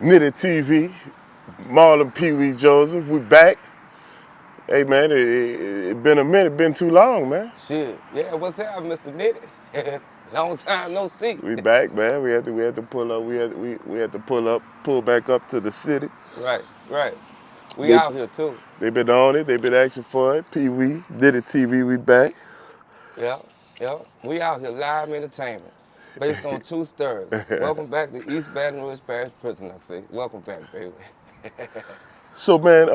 NITTY TV, Marlon PeeWee Joseph, we back. Hey man, it been a minute, been too long, man. Shit. Yeah, what's up, Mr. Nitty? Long time no see. We back, man. We had to pull up. We had to pull back up to the city. Right. We They out here too. they been on it. They been asking for it. PeeWee, NITTY TV, we back. Yeah. We out here, live entertainment, based on true stories. Welcome back to East Baton Rouge Parish Prison, I say. Welcome back, baby. So man,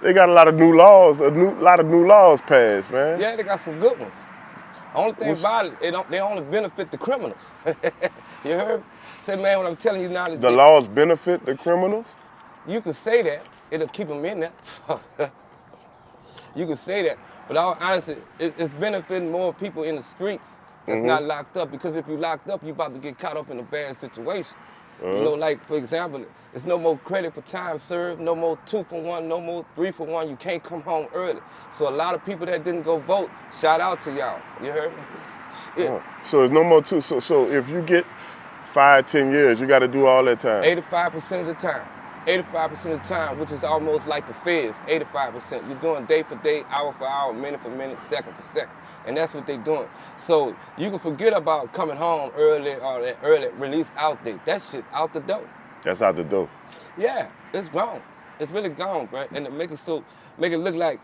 they got a lot of new laws, lot of new laws passed, man. Yeah, they got some good ones. Only thing What's- about it, they only benefit the criminals. You heard? Say, man, what I'm telling you now, The laws benefit the criminals. you can say that, it'll keep them in there. You can say that, but all honestly, it's benefiting more people in the streets that's not locked up, because if you locked up, you about to get caught up in a bad situation. You know, like, for example, it's no more credit for time served, no more 2 for 1, no more 3 for 1, you can't come home early. So a lot of people that didn't go vote, shout out to y'all, you heard me? Shit. So there's no more two. So if you get 5, 10 years, you got to do all that time. 85% of the time. 85% of the time, which is almost like the feds, 85%. You're doing day for day, hour for hour, minute for minute, second for second. And that's what they're doing. So you can forget about coming home early or that early release out date. That shit out the door. That's out the door. Yeah, it's gone. It's really gone, bro. And to make it look like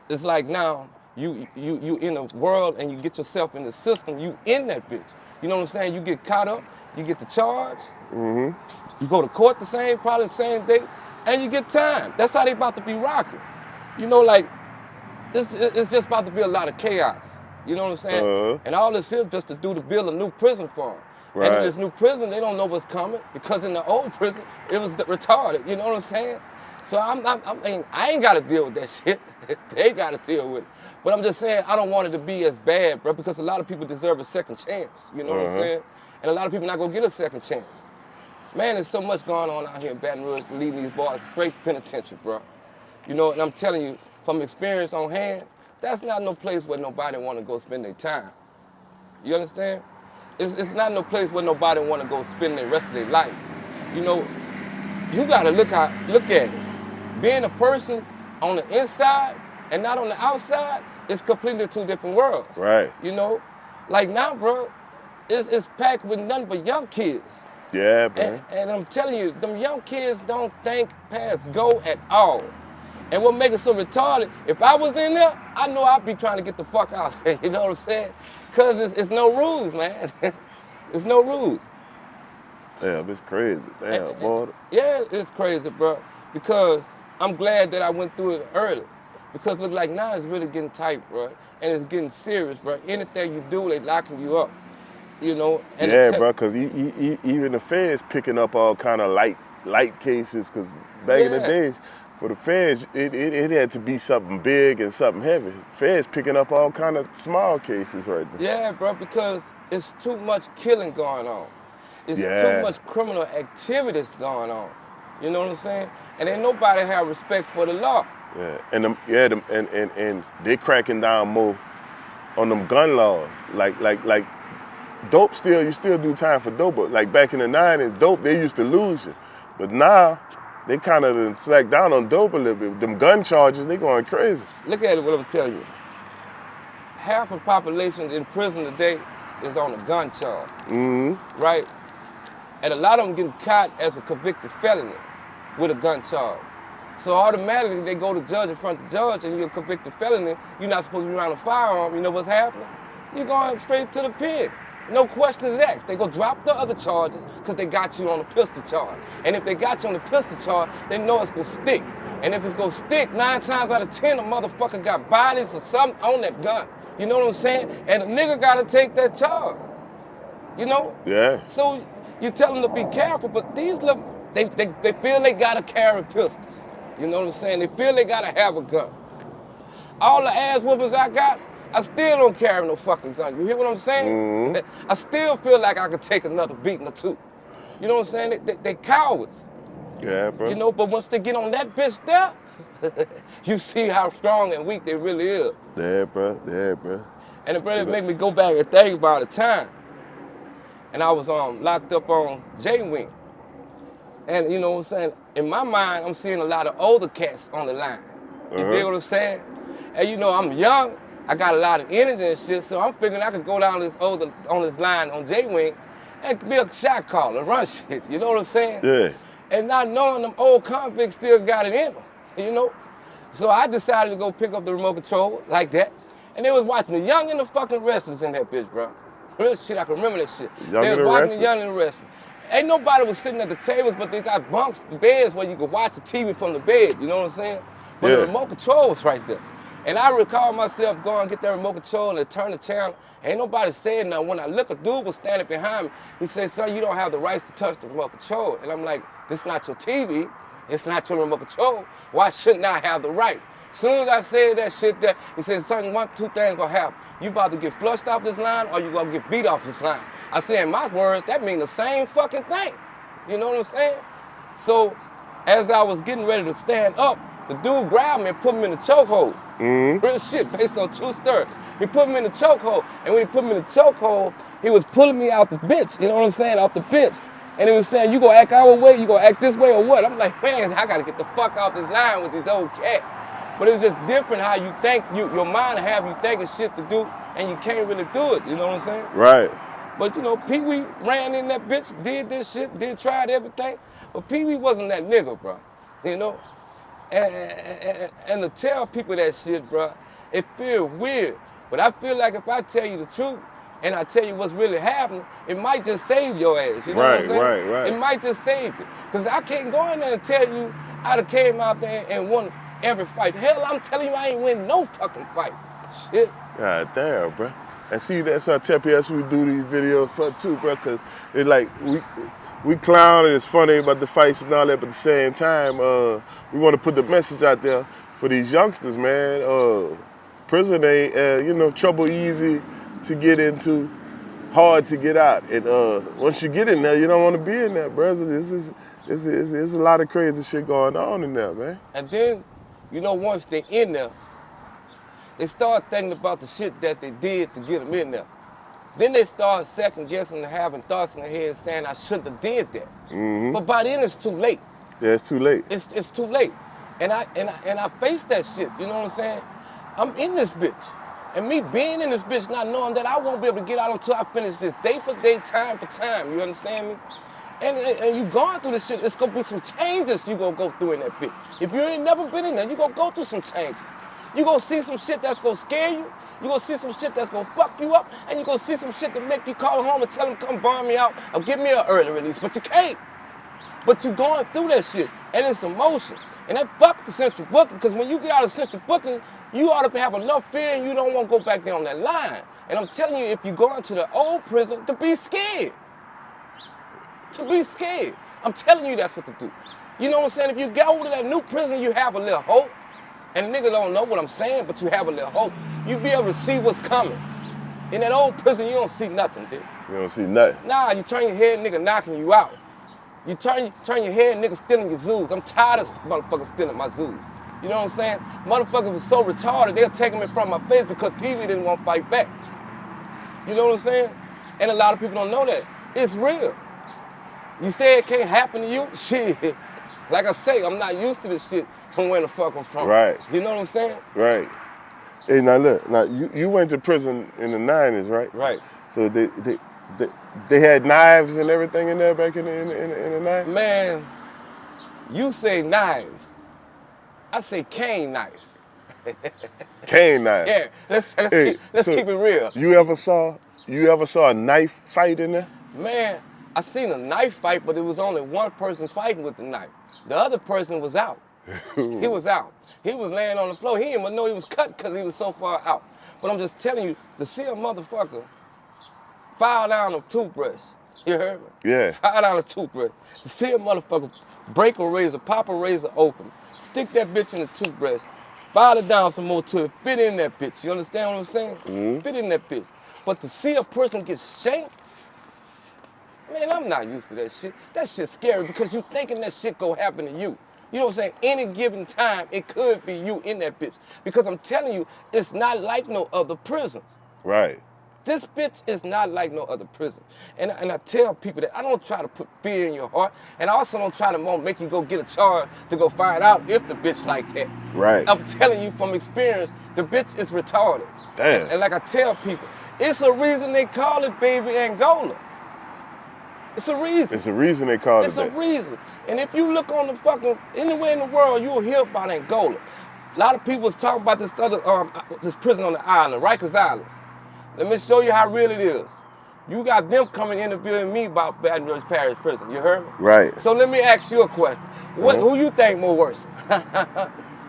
it's like now you in a world and you get yourself in the system, you in that bitch. You know what I'm saying? You get caught up, you get the charge, you go to court probably the same day, and you get time. That's how they about to be rocking. You know, like, it's just about to be a lot of chaos. You know what I'm saying? And all this here just to build a new prison for them. And Right. in this new prison, they don't know what's coming, because in the old prison, it was retarded. You know what I'm saying? So I ain't got to deal with that shit. They got to deal with it. But I'm just saying, I don't want it to be as bad, bro, because a lot of people deserve a second chance. You know what I'm saying? And a lot of people not gonna get a second chance. Man, there's so much going on out here in Baton Rouge, leading these boys straight penitentiary, bro. You know, and I'm telling you, from experience on hand, that's not no place where nobody want to go spend their time. You understand? It's not no place where nobody want to go spend the rest of their life. You know, you gotta look at it. Being a person on the inside and not on the outside is completely two different worlds. Right. You know, like now, bro, it's packed with nothing but young kids. Yeah, man. And I'm telling you, them young kids don't think past go at all. And what makes it so retarded, if I was in there, I know I'd be trying to get the fuck out. You know what I'm saying? Because it's no rules, man. It's no rules. Damn, it's crazy. Damn, boy. Yeah, it's crazy, bro. Because I'm glad that I went through it early. Because look like now it's really getting tight, bro. And it's getting serious, bro. Anything you do, they locking you up. You know? And Yeah, bro, because even the feds picking up all kind of light cases, because back in the Yeah. day, for the feds, it had to be something big and something heavy. Feds picking up all kind of small cases right now. Yeah, bro, because it's too much killing going on. It's Yeah. too much criminal activities going on. You know what I'm saying? And ain't nobody have respect for the law. Yeah, and they cracking down more on them gun laws. Like dope you still do time for dope, but like back in the 90s, dope, they used to lose you. But now, they kind of slack down on dope a little bit. Them gun charges, they going crazy. Look at it, what I'm telling you. Half of the population in prison today is on a gun charge, right? And a lot of them getting caught as a convicted felony with a gun charge. So automatically they go to judge in front of the judge, and you're a convicted felony, you're not supposed to be around a firearm. You know what's happening? You're going straight to the pen. No questions asked. They go drop the other charges because they got you on the pistol charge. And if they got you on the pistol charge, they know it's gonna stick. And if it's gonna stick, 9 times out of 10, a motherfucker got bodies or something on that gun. You know what I'm saying? And a nigga gotta take that charge. You know? Yeah. So you tell them to be careful, but these little, they feel they gotta carry pistols. You know what I'm saying? They feel they gotta have a gun. All the ass whoopers I got, I still don't carry no fucking gun. You hear what I'm saying? I still feel like I could take another beating or two. You know what I'm saying? They cowards. Yeah, bro. You know, but once they get on that bitch there, you see how strong and weak they really is. Yeah, bro. Yeah, bro. And it really make me go back and think about the time. And I was locked up on J-Wing. And you know what I'm saying? In my mind, I'm seeing a lot of older cats on the line. You dig what I'm saying? And you know, I'm young, I got a lot of energy and shit, so I'm figuring I could go down on this line on J-Wing and be a shot caller, run shit, you know what I'm saying? Yeah. And not knowing them old convicts still got it in them, you know? So I decided to go pick up the remote control like that, and they was watching the Young and the fucking Restless in that bitch, bro. Real shit, I can remember that shit. Young They and was the watching the Restless? Young and the Restless. Ain't nobody was sitting at the tables, but they got bunks, beds where you could watch the TV from the bed, you know what I'm saying? But the Yeah. remote control was right there. And I recall myself going and get that remote control and turn the channel. Ain't nobody saying nothing. When I look, a dude was standing behind me. He said, son, you don't have the rights to touch the remote control. And I'm like, this not your TV. It's not your remote control. Why shouldn't I have the rights? As soon as I said that shit there, he said, son, two things gonna happen. You about to get flushed off this line or you gonna get beat off this line. I said, in my words, that mean the same fucking thing. You know what I'm saying? So as I was getting ready to stand up, the dude grabbed me and put me in the chokehold. Real shit, based on true story. He put me in the chokehold, and when he put me in the chokehold, he was pulling me out the bench, you know what I'm saying, off the bench. And he was saying, you gonna act our way, you gonna act this way or what? I'm like, man, I gotta get the fuck out this line with these old cats. But it's just different how you think, your mind have you thinking shit to do, and you can't really do it, you know what I'm saying? Right. But you know, PeeWee ran in that bitch, did this shit, tried everything. But PeeWee wasn't that nigga, bro. You know? And to tell people that shit, bro, it feels weird. But I feel like if I tell you the truth and I tell you what's really happening, it might just save your ass. You know what I'm saying? Right. It might just save you. Because I can't go in there and tell you I'd have came out there and won every fight. Hell, I'm telling you I ain't win no fucking fight. Shit. God damn, bro. And see, that's how TPS we do these videos for too, bro, because it's like we clown and it's funny about the fights and all that, but at the same time, we want to put the message out there for these youngsters, man. Prison ain't, you know, trouble easy to get into, hard to get out. And once you get in there, you don't want to be in there, bro. There's a lot of crazy shit going on in there, man. And then, you know, once they in there, they start thinking about the shit that they did to get them in there. Then they start second guessing and having thoughts in their head saying, I shouldn't have did that. But by then it's too late. Yeah, it's too late. It's too late. And I face that shit, you know what I'm saying? I'm in this bitch. And me being in this bitch, not knowing that I won't be able to get out until I finish this day for day, time for time, you understand me? And you going through this shit, it's gonna be some changes you gonna go through in that bitch. If you ain't never been in there, you gonna go through some changes. You gonna see some shit that's gonna scare you. You gonna see some shit that's gonna fuck you up. And you gonna see some shit that make you call home and tell them come bomb me out or give me an early release. But you can't. But you going through that shit. And it's emotion. And that fuck the central booking, because when you get out of central booking, you ought to have enough fear and you don't want to go back there on that line. And I'm telling you, if you go into the old prison, to be scared. To be scared. I'm telling you that's what to do. You know what I'm saying? If you go to that new prison, you have a little hope. And nigga don't know what I'm saying, but you have a little hope. You be able to see what's coming. In that old prison, you don't see nothing, dude. You don't see nothing. Nah, you turn your head, nigga knocking you out. You turn your head, nigga stealing your zoos. I'm tired of motherfuckers stealing my zoos. You know what I'm saying? Motherfuckers was so retarded, they'll take them in front of my face because PeeWee didn't want to fight back. You know what I'm saying? And a lot of people don't know that. It's real. You say it can't happen to you? Shit. Like I say, I'm not used to this shit from where the fuck I'm from. Right. You know what I'm saying? Right. Hey, now look, you went to prison in the 90s, right? Right. So they had knives and everything in there back in the 90s? Man, you say knives. I say cane knives. Cane knives. Yeah, let's keep it real. You ever saw a knife fight in there? Man, I seen a knife fight, but it was only one person fighting with the knife. The other person was out. He was out. He was laying on the floor. He didn't even know he was cut because he was so far out. But I'm just telling you, to see a motherfucker file down a toothbrush, you heard me? Yeah. File down a toothbrush. To see a motherfucker break a razor, pop a razor open, stick that bitch in the toothbrush, file it down some more to it, fit in that bitch. You understand what I'm saying? Fit in that bitch. But to see a person get shanked, man, I'm not used to that shit. That shit's scary because you thinking that shit gonna happen to you. You know what I'm saying? Any given time, it could be you in that bitch. Because I'm telling you, it's not like no other prisons. Right. This bitch is not like no other prison. And I tell people that I don't try to put fear in your heart, and I also don't try to make you go get a charge to go find out if the bitch like that. Right. I'm telling you from experience, the bitch is retarded. Damn. And like I tell people, it's a reason they call it baby Angola. It's a reason. It's a reason they call it It's that. a reason. And if you look on the fucking, anywhere in the world, you'll hear about Angola. A lot of people was talking about this other, this prison on the island, Rikers Island. Let me show you how real it is. You got them coming interviewing me about Baton Rouge Parish Prison. You heard me? Right. So let me ask you a question. Who you think more worse?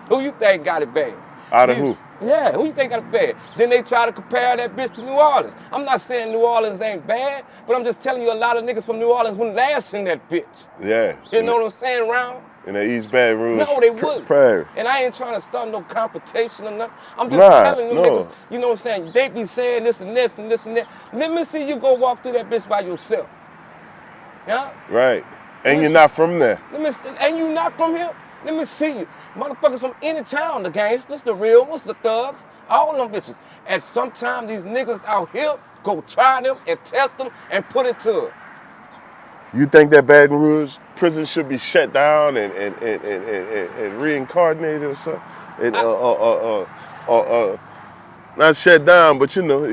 Who you think got it bad? Out of who? Yeah, who you think got it bad? Then they try to compare that bitch to New Orleans. I'm not saying New Orleans ain't bad, but I'm just telling you a lot of niggas from New Orleans wouldn't last in that bitch. Yeah. You know what I'm saying, Round? In the East Baton Rouge. No, they wouldn't. Prairie. And I ain't trying to start no competition or nothing. I'm just telling them niggas, you know what I'm saying? They be saying this and this and this and that. Let me see you go walk through that bitch by yourself. Yeah? Right. And you're not from there. And you not from here? Let me see you. Motherfuckers from any town, the gangsters, the real ones, the thugs, all them bitches. And sometimes these niggas out here go try them and test them and put it to it. You think that Baton Rouge prison should be shut down and reincarnated or something? Not shut down, but you know,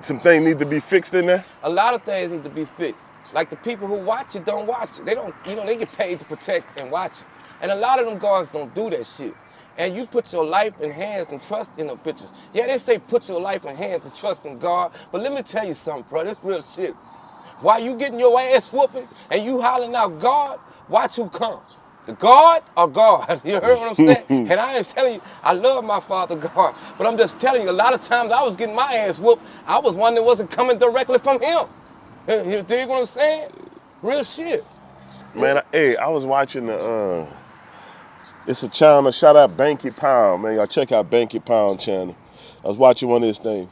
some things need to be fixed in there. A lot of things need to be fixed. Like the people who watch it don't watch it. They don't, you know, they get paid to protect and watch it. And a lot of them guards don't do that shit. And you put your life in hands and trust in them bitches. Yeah, they say put your life in hands and trust in God, but let me tell you something, bro, this real shit. While you getting your ass whooping and you hollering out God, watch who come. The God or God? You heard what I'm saying? And I ain't telling you, I love my father God, but I'm just telling you, a lot of times I was getting my ass whooped, I was one that wasn't coming directly from him. You dig what I'm saying? Real shit. Man, I was watching it's a channel, shout out Banky Pound, man. Y'all check out Banky Pound channel. I was watching one of his things,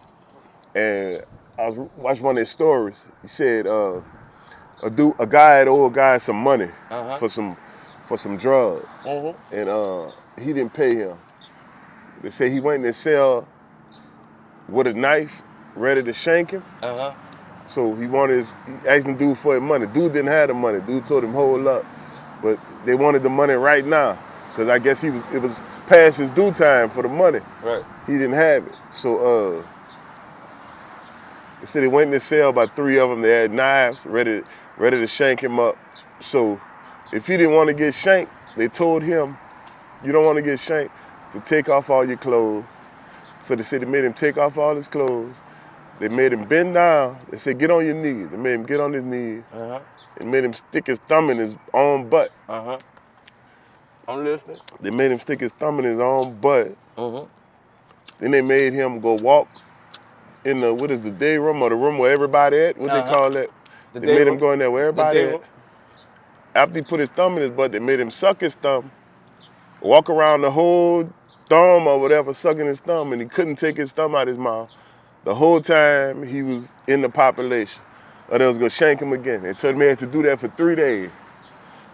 and I was watching one of his stories. He said a guy had owed a guy some money for some drugs, and he didn't pay him. They say he went in his cell with a knife, ready to shank him. So he asked the dude for his money. Dude didn't have the money. Dude told him hold up, but they wanted the money right now, because I guess it was past his due time for the money. Right. He didn't have it. So they said they went in the cell, about 3 of them. They had knives, ready to shank him up. So if he didn't want to get shanked, they told him, you don't want to get shanked, to take off all your clothes. So they said they made him take off all his clothes. They made him bend down. They said, get on your knees. They made him get on his knees. And made him stick his thumb in his own butt. I'm listening. They made him stick his thumb in his own butt. Then they made him go walk in the, what is the day room, or the room where everybody at? What they call that? They made him go in there where everybody at. After he put his thumb in his butt, they made him suck his thumb, walk around the whole thumb or whatever, sucking his thumb, and he couldn't take his thumb out of his mouth the whole time he was in the population, or they was gonna shank him again. They told me he had to do that for 3 days.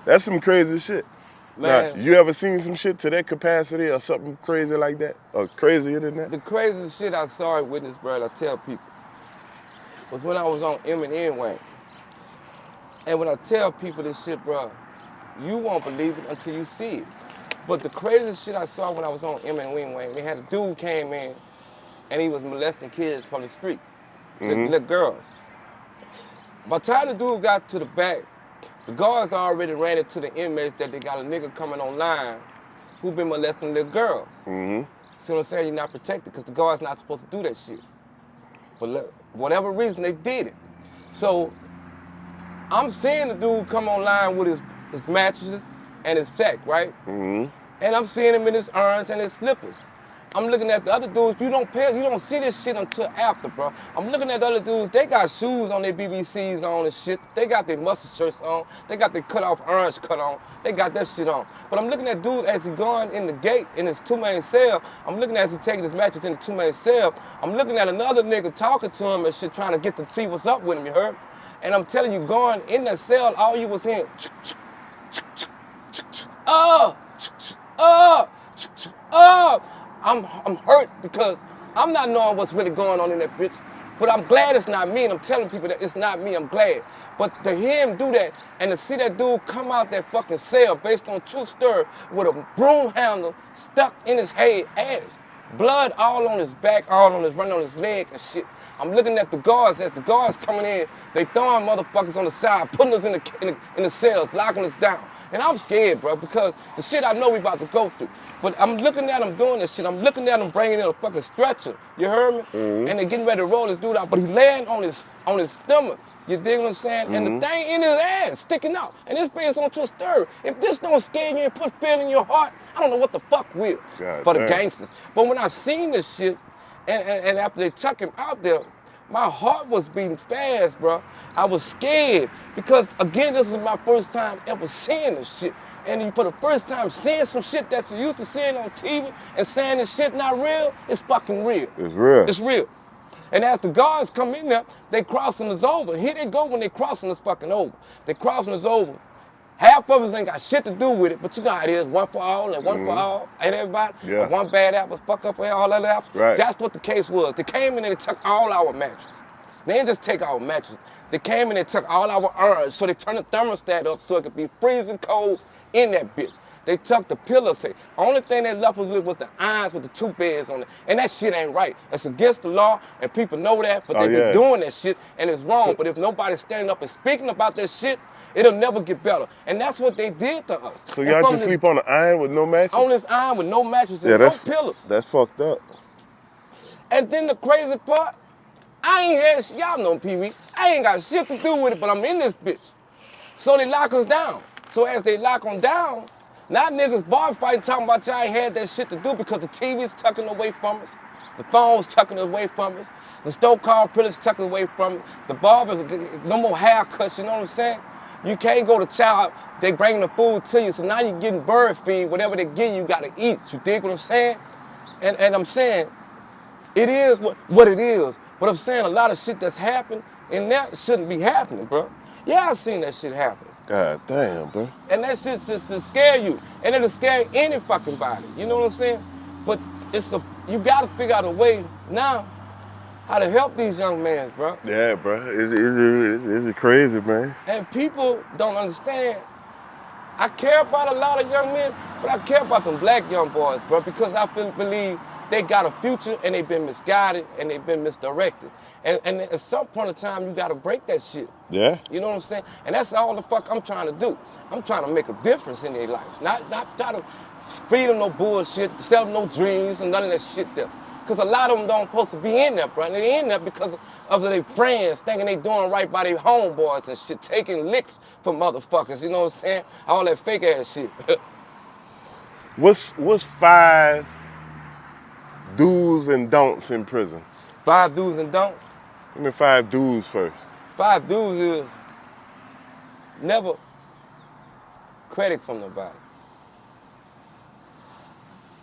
That's some crazy shit. Man. Now, you ever seen some shit to that capacity or something crazy like that, or crazier than that? The craziest shit I saw and witnessed, bro, I tell people, was when I was on M&N Wayne. And when I tell people this shit, bro, you won't believe it until you see it. But the craziest shit I saw when I was on M&N Wayne, they had a dude came in and he was molesting kids from the streets, little girls. By the time the dude got to the back, the guards already ran it to the inmates that they got a nigga coming online who been molesting little girls. See what I'm saying? You're not protected because the guard's not supposed to do that shit. But for whatever reason, they did it. So I'm seeing the dude come online with his mattresses and his sack, right? And I'm seeing him in his irons and his slippers. I'm looking at the other dudes, you don't see this shit until after, bro. I'm looking at the other dudes, they got shoes on their BBCs on and shit. They got their muscle shirts on. They got their cut-off orange cut on. They got that shit on. But I'm looking at dude as he going in the gate in his 2-man cell. I'm looking at as he taking his mattress in the 2-man cell. I'm looking at another nigga talking to him and shit, trying to get to see what's up with him, you heard? And I'm telling you, going in that cell, all you was hearing, I'm hurt because I'm not knowing what's really going on in that bitch. But I'm glad it's not me, and I'm telling people that it's not me, I'm glad. But to hear him do that, and to see that dude come out that fucking cell based on true story with a broom handle stuck in his head, ass, blood all on his back, running on his leg and shit. I'm looking at the guards, as the guards coming in, they throwing motherfuckers on the side, putting us in the cells, locking us down. And I'm scared, bro, because the shit I know we about to go through. But I'm looking at him doing this shit. I'm looking at him bringing in a fucking stretcher. You heard me? Mm-hmm. And they getting ready to roll this dude out, but he laying on his stomach. You dig what I'm saying? Mm-hmm. And the thing in his ass sticking out. And it's based on true story. If this don't scare you and put fear in your heart, I don't know what the fuck will for the gangsters. But when I seen this shit, and after they took him out there, my heart was beating fast, bro. I was scared because, again, this was my first time ever seeing this shit. And for the first time seeing some shit that you used to seeing on TV and saying this shit not real, it's fucking real. It's real. It's real. And as the guards come in there, they crossing us over. Here they go when they crossing us fucking over. They crossing us over. Half of us ain't got shit to do with it, but you know how it is, one for all and one for all, ain't everybody? Yeah. And one bad apple fuck up for all other apples. Right. That's what the case was. They came in and they took all our mattresses. They didn't just take our mattresses. They came in and took all our urns, so they turned the thermostat up so it could be freezing cold in that bitch. They took the pillows. Only thing they left us with was the irons with the 2 beds on it. And that shit ain't right. It's against the law, and people know that, but they be doing that shit, and it's wrong. But if nobody's standing up and speaking about that shit, it'll never get better. And that's what they did to us. So y'all just sleep on the iron with no mattress? On this iron with no mattress and no pillows. That's fucked up. And then the crazy part, I ain't had shit. Y'all know PeeWee. I ain't got shit to do with it, but I'm in this bitch. So they lock us down. So as they lock them down, now niggas bar fighting talking about y'all ain't had that shit to do because the TV's tucking away from us, the phone's tucking away from us, the stove call privilege tucking away from us, the barbers, no more haircuts, you know what I'm saying? You can't go to child, they bring the food to you, so now you're getting bird feed, whatever they give you, you gotta eat. You dig what I'm saying? And I'm saying, it is what it is, but I'm saying a lot of shit that's happened, and that shouldn't be happening, bro. Yeah, I seen that shit happen. God damn, bro. And that shit's just to scare you. And it'll scare any fucking body. You know what I'm saying? But you gotta figure out a way now how to help these young men, bro. Yeah, bro. It's crazy, man. And people don't understand. I care about a lot of young men, but I care about them black young boys, bro, because I believe they got a future and they've been misguided and they've been misdirected. And at some point in time, you gotta break that shit. Yeah. You know what I'm saying? And that's all the fuck I'm trying to do. I'm trying to make a difference in their lives. Not try to feed them no bullshit, sell them no dreams and none of that shit there. Because a lot of them don't supposed to be in there, bro. And they in there because of their friends thinking they doing right by their homeboys and shit, taking licks from motherfuckers, you know what I'm saying? All that fake ass shit. What's 5 do's and don'ts in prison? 5 do's and don'ts? Give me 5 do's first. 5 do's is never credit from nobody.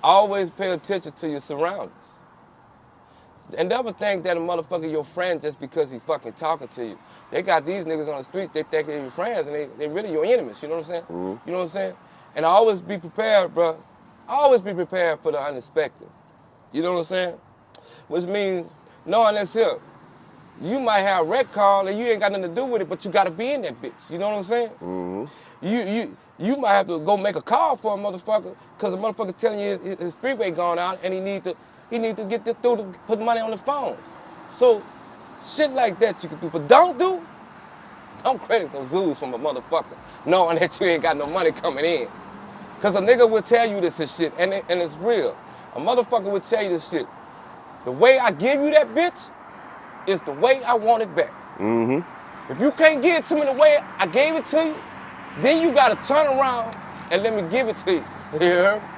Always pay attention to your surroundings. And never think that a motherfucker your friend just because he fucking talking to you. They got these niggas on the street, they think they're your friends and they really your enemies, you know what I'm saying? Mm-hmm. You know what I'm saying? And always be prepared, bro. Always be prepared for the unexpected. You know what I'm saying? Which means knowing this here. You might have a rec call and you ain't got nothing to do with it, but you gotta be in that bitch. You know what I'm saying? Mm-hmm. You might have to go make a call for a motherfucker because the motherfucker telling you his freeway gone out and he need to get this through to put money on the phones. So shit like that you can do, but don't credit those zoos from a motherfucker knowing that you ain't got no money coming in. Cause a nigga will tell you this shit and it's real. A motherfucker will tell you this shit. The way I give you that bitch is the way I want it back. Mm-hmm. If you can't give it to me the way I gave it to you, then you gotta turn around and let me give it to you. You heard me?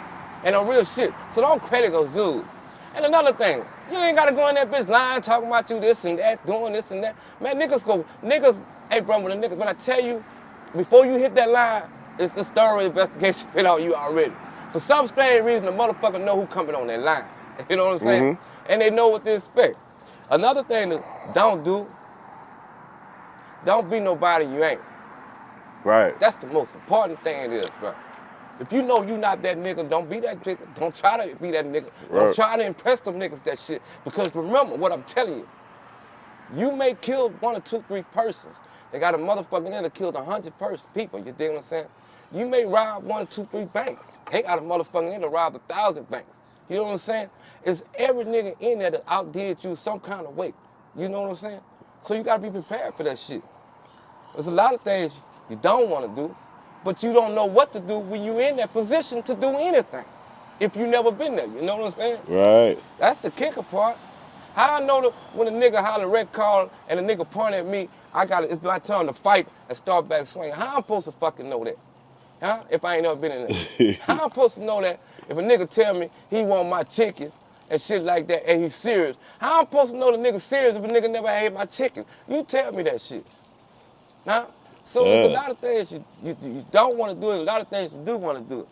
And on real shit. So don't credit those zoos. And another thing, you ain't gotta go in that bitch lying, talking about you this and that, doing this and that. Man, hey bro, when I tell you, before you hit that line, it's a thorough investigation fit on you already. For some strange reason, the motherfucker know who coming on that line. You know what I'm saying? Mm-hmm. And they know what to expect. Another thing that don't be nobody you ain't. Right. That's the most important thing it is, bro. If you know you not that nigga, don't be that nigga. Don't try to be that nigga. Right. Don't try to impress them niggas that shit. Because remember what I'm telling you. You may kill 1 or 2, 3 persons. They got a motherfucker there that killed 100 people. You dig what I'm saying? You may rob 1 or 2, 3 banks. They got a motherfucker there that robbed 1,000 banks. You know what I'm saying? It's every nigga in there that outdid you some kind of way. You know what I'm saying? So you gotta be prepared for that shit. There's a lot of things you don't want to do, but you don't know what to do when you're in that position to do anything. If you never been there, you know what I'm saying? Right. That's the kicker part. How I know that when a nigga holler red call and a nigga point at me, it's my turn to fight and start back swinging. How I'm supposed to fucking know that? Huh? If I ain't never been in there. How I'm supposed to know that if a nigga tell me he want my chicken and shit like that and he's serious? How I'm supposed to know the nigga serious if a nigga never had my chicken? You tell me that shit. Huh? So there's a lot of things you don't want to do and a lot of things you do want to do.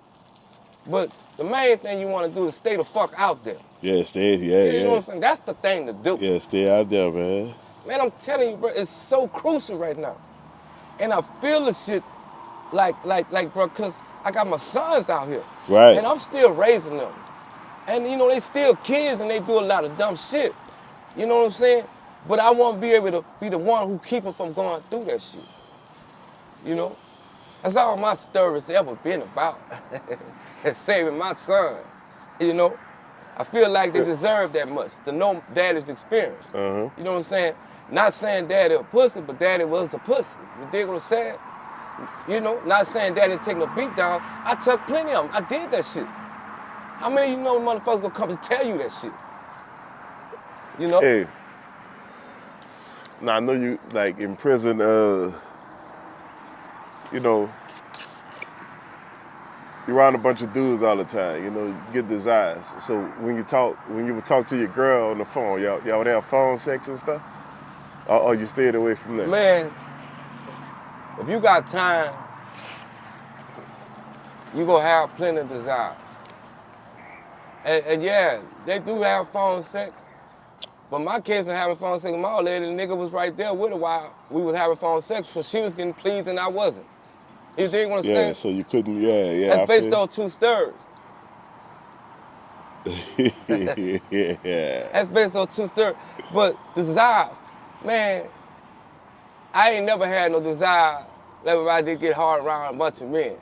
But the main thing you want to do is stay the fuck out there. Yeah, stay, yeah. You know what I'm saying? That's the thing to do. Yeah, stay out there, man. Man, I'm telling you, bro, it's so crucial right now. And I feel the shit like, bro, because I got my sons out here. Right. And I'm still raising them. And, you know, they still kids and they do a lot of dumb shit. You know what I'm saying? But I want to be able to be the one who keep them from going through that shit. You know? That's all my story's ever been about. Saving my sons. You know? I feel like they deserve that much, to know daddy's experience. Uh-huh. You know what I'm saying? Not saying daddy a pussy, but daddy was a pussy. You dig what I'm saying? You know, not saying daddy didn't take no beat down. I took plenty of them. I did that shit. How many of you know motherfuckers gonna come to tell you that shit? You know? Hey. Now, I know you, like, in prison, you know, you're around a bunch of dudes all the time, you know, you get desires. So when you would talk to your girl on the phone, y'all would have phone sex and stuff? Or you stayed away from that? Man, if you got time, you gonna have plenty of desires. And yeah, they do have phone sex, but my kids are having phone sex with my old lady, the nigga was right there with her while we was having phone sex, so she was getting pleased and I wasn't. You dig what I'm saying? Yeah, so you couldn't, yeah. That's based on true stories. Yeah. That's based on true stories. But desires, man, I ain't never had no desire that I did get hard around a bunch of men.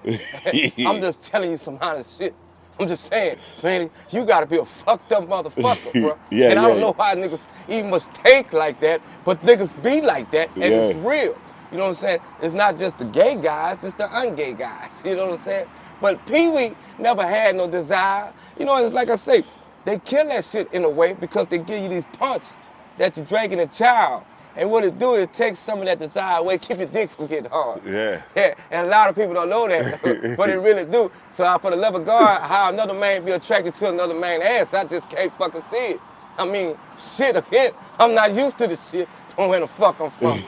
I'm just telling you some honest shit. I'm just saying, man, you gotta be a fucked up motherfucker, bro. And I don't know why niggas even must think like that, but niggas be like that, and it's real. You know what I'm saying? It's not just the gay guys, it's the ungay guys. You know what I'm saying? But PeeWee never had no desire. You know, it's like I say, they kill that shit in a way because they give you these punches that you're drinking a child. And what it do is it takes some of that desire away, keep your dick from getting hard. Yeah. Yeah, and a lot of people don't know that, but it really do. So for the love of God, how another man be attracted to another man's ass, I just can't fucking see it. I mean, shit, again, I'm not used to this shit from where the fuck I'm from.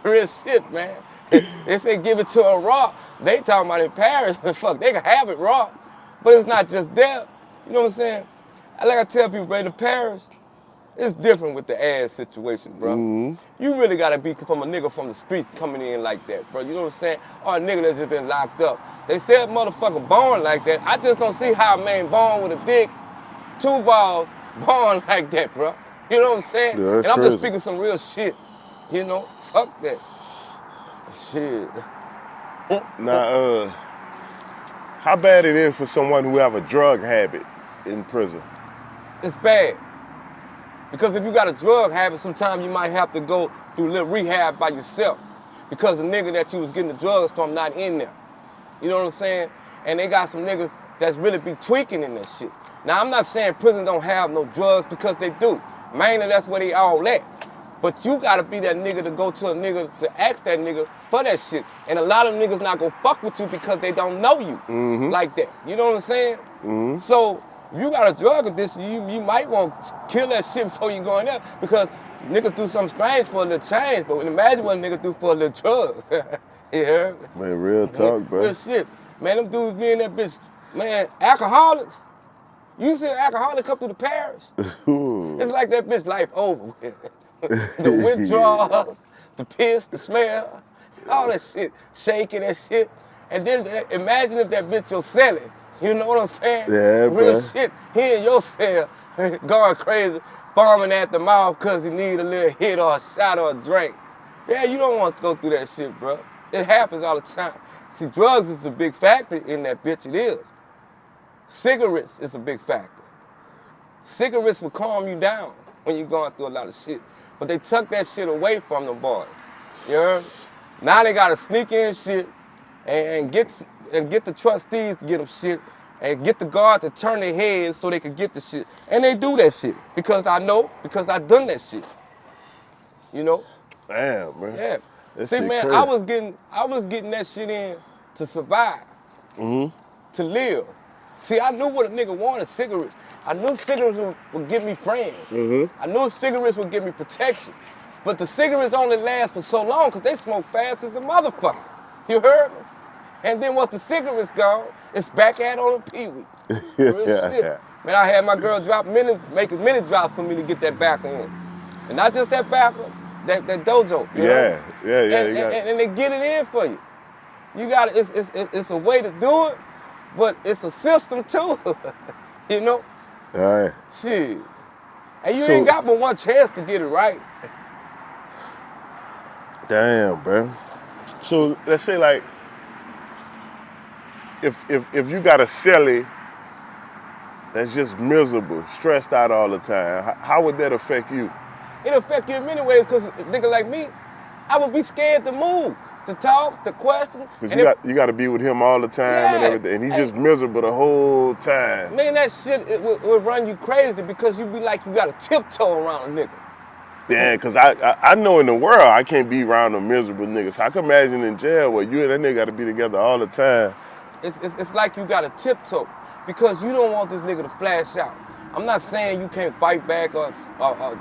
Real shit, man. They say give it to a raw. They talking about in Paris, fuck, they can have it raw. But it's not just there. You know what I'm saying? Like I tell people, bro, in Paris, it's different with the ass situation, bro. Mm-hmm. You really gotta be from a nigga from the streets coming in like that, bro. You know what I'm saying? Or a nigga that's just been locked up. They said motherfucker born like that. I just don't see how a man born with a dick, 2 balls, born like that, bro. You know what I'm saying? Yeah, and I'm crazy. just speaking some real shit. You know? Fuck that. Shit. Now, how bad it is for someone who have a drug habit in prison? It's bad. Because if you got a drug habit, sometimes you might have to go through a little rehab by yourself because the nigga that you was getting the drugs from not in there. You know what I'm saying? And they got some niggas that's really be tweaking in that shit. Now, I'm not saying prison don't have no drugs because they do. Mainly, that's where they all at. But you gotta be that nigga to go to a nigga to ask that nigga for that shit. And a lot of niggas not gonna fuck with you because they don't know you like that. You know what I'm saying? So, if you got a drug addiction, you might want to kill that shit before you go in there because niggas do something strange for a little change, but imagine what a nigga do for a little drugs. You heard me? Man, real talk, bro. Real shit. Man, them dudes be in that bitch, man, alcoholics. You see an alcoholic come through the parish? It's like that bitch life over with. The withdrawals, the piss, the smell, all that shit, shaking that shit. And then imagine if that bitch you're selling. You know what I'm saying? Yeah, Real bruh. shit. He in your cell going crazy, foaming at the mouth because he need a little hit or a shot or a drink. Yeah, you don't want to go through that shit, bro. It happens all the time. See, drugs is a big factor in that bitch, it is. Cigarettes is a big factor. Cigarettes will calm you down when you're going through a lot of shit. But they took that shit away from them boys. You heard me? Now they gotta sneak in shit and get the trustees to get them shit and get the guard to turn their heads so they can get the shit. And they do that shit because I know, because I done that shit. You know? Damn, man. Yeah. That See, shit man, crazy. I was getting that shit in to survive, to live. See, I knew what a nigga wanted, cigarettes. I knew cigarettes would give me friends. I knew cigarettes would give me protection. But the cigarettes only last for so long because they smoke fast as a motherfucker. You heard me? And then once the cigarettes gone, it's back at on PeeWee. Real shit. Man, I had my girl making mini drops for me to get that backer in. And not just that backer, that dojo. You heard me? And they get it in for you. You got it's a way to do it, but it's a system too. You know? All right. Shit. And you So- ain't got but one chance to get it right. Damn, bro. So let's say like, if you got a celly that's just miserable, stressed out all the time, how would that affect you? It'll affect you in many ways because a nigga like me, I would be scared to move, to talk, to question. Because you got to be with him all the time and Yeah. everything, and he's just miserable the whole time. Man, that shit it will run you crazy because you be like you got to tiptoe around a nigga. Yeah, because I know in the world I can't be around a miserable niggas. So I can imagine in jail where you and that nigga got to be together all the time. It's like you got to tiptoe because you don't want this nigga to flash out. I'm not saying you can't fight back or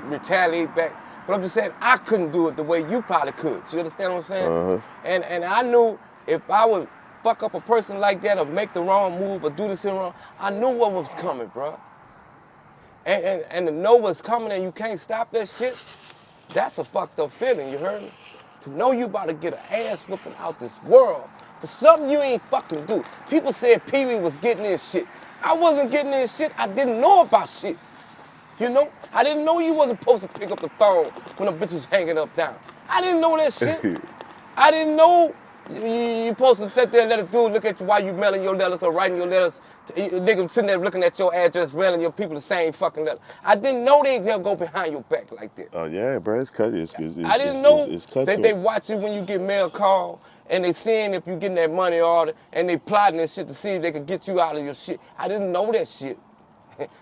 retaliate back, but I'm just saying I couldn't do it the way you probably could. You understand what I'm saying? And I knew if I would fuck up a person like that or make the wrong move or do this shit wrong, I knew what was coming, bro. And to know what's coming and you can't stop that shit, that's a fucked up feeling, you heard me? To know you about to get an ass whooping out this world for something you ain't fucking do. People said PeeWee was getting this shit. I wasn't getting this shit. I didn't know about shit. You know? I didn't know you wasn't supposed to pick up the phone when a bitch was hanging up down. I didn't know that shit. I didn't know you supposed to sit there and let a dude look at you while you mailing your letters or writing your letters. Nigga sitting there looking at your address, mailing your people the same fucking letter. I didn't know they'll go behind your back like that. Oh yeah, bro, it's cut. I didn't know it's that they watch you when you get mail call and they seeing if you getting that money order and they plotting this shit to see if they can get you out of your shit. I didn't know that shit.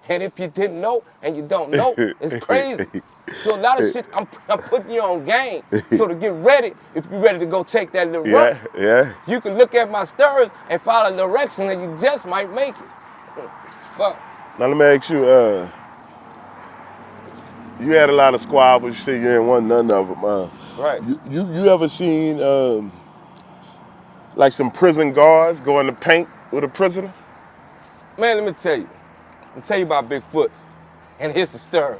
And if you didn't know and you don't know, it's crazy. So a lot of shit, I'm putting you on game. So to get ready, if you're ready to go take that little run, you can look at my stories and follow the direction and you just might make it. Fuck. Now let me ask you, you had a lot of squabbles, you say you ain't won none of them. Right. You ever seen like some prison guards go in the paint with a prisoner? Man, let me tell you. I'm tell you about Bigfoots and his stir.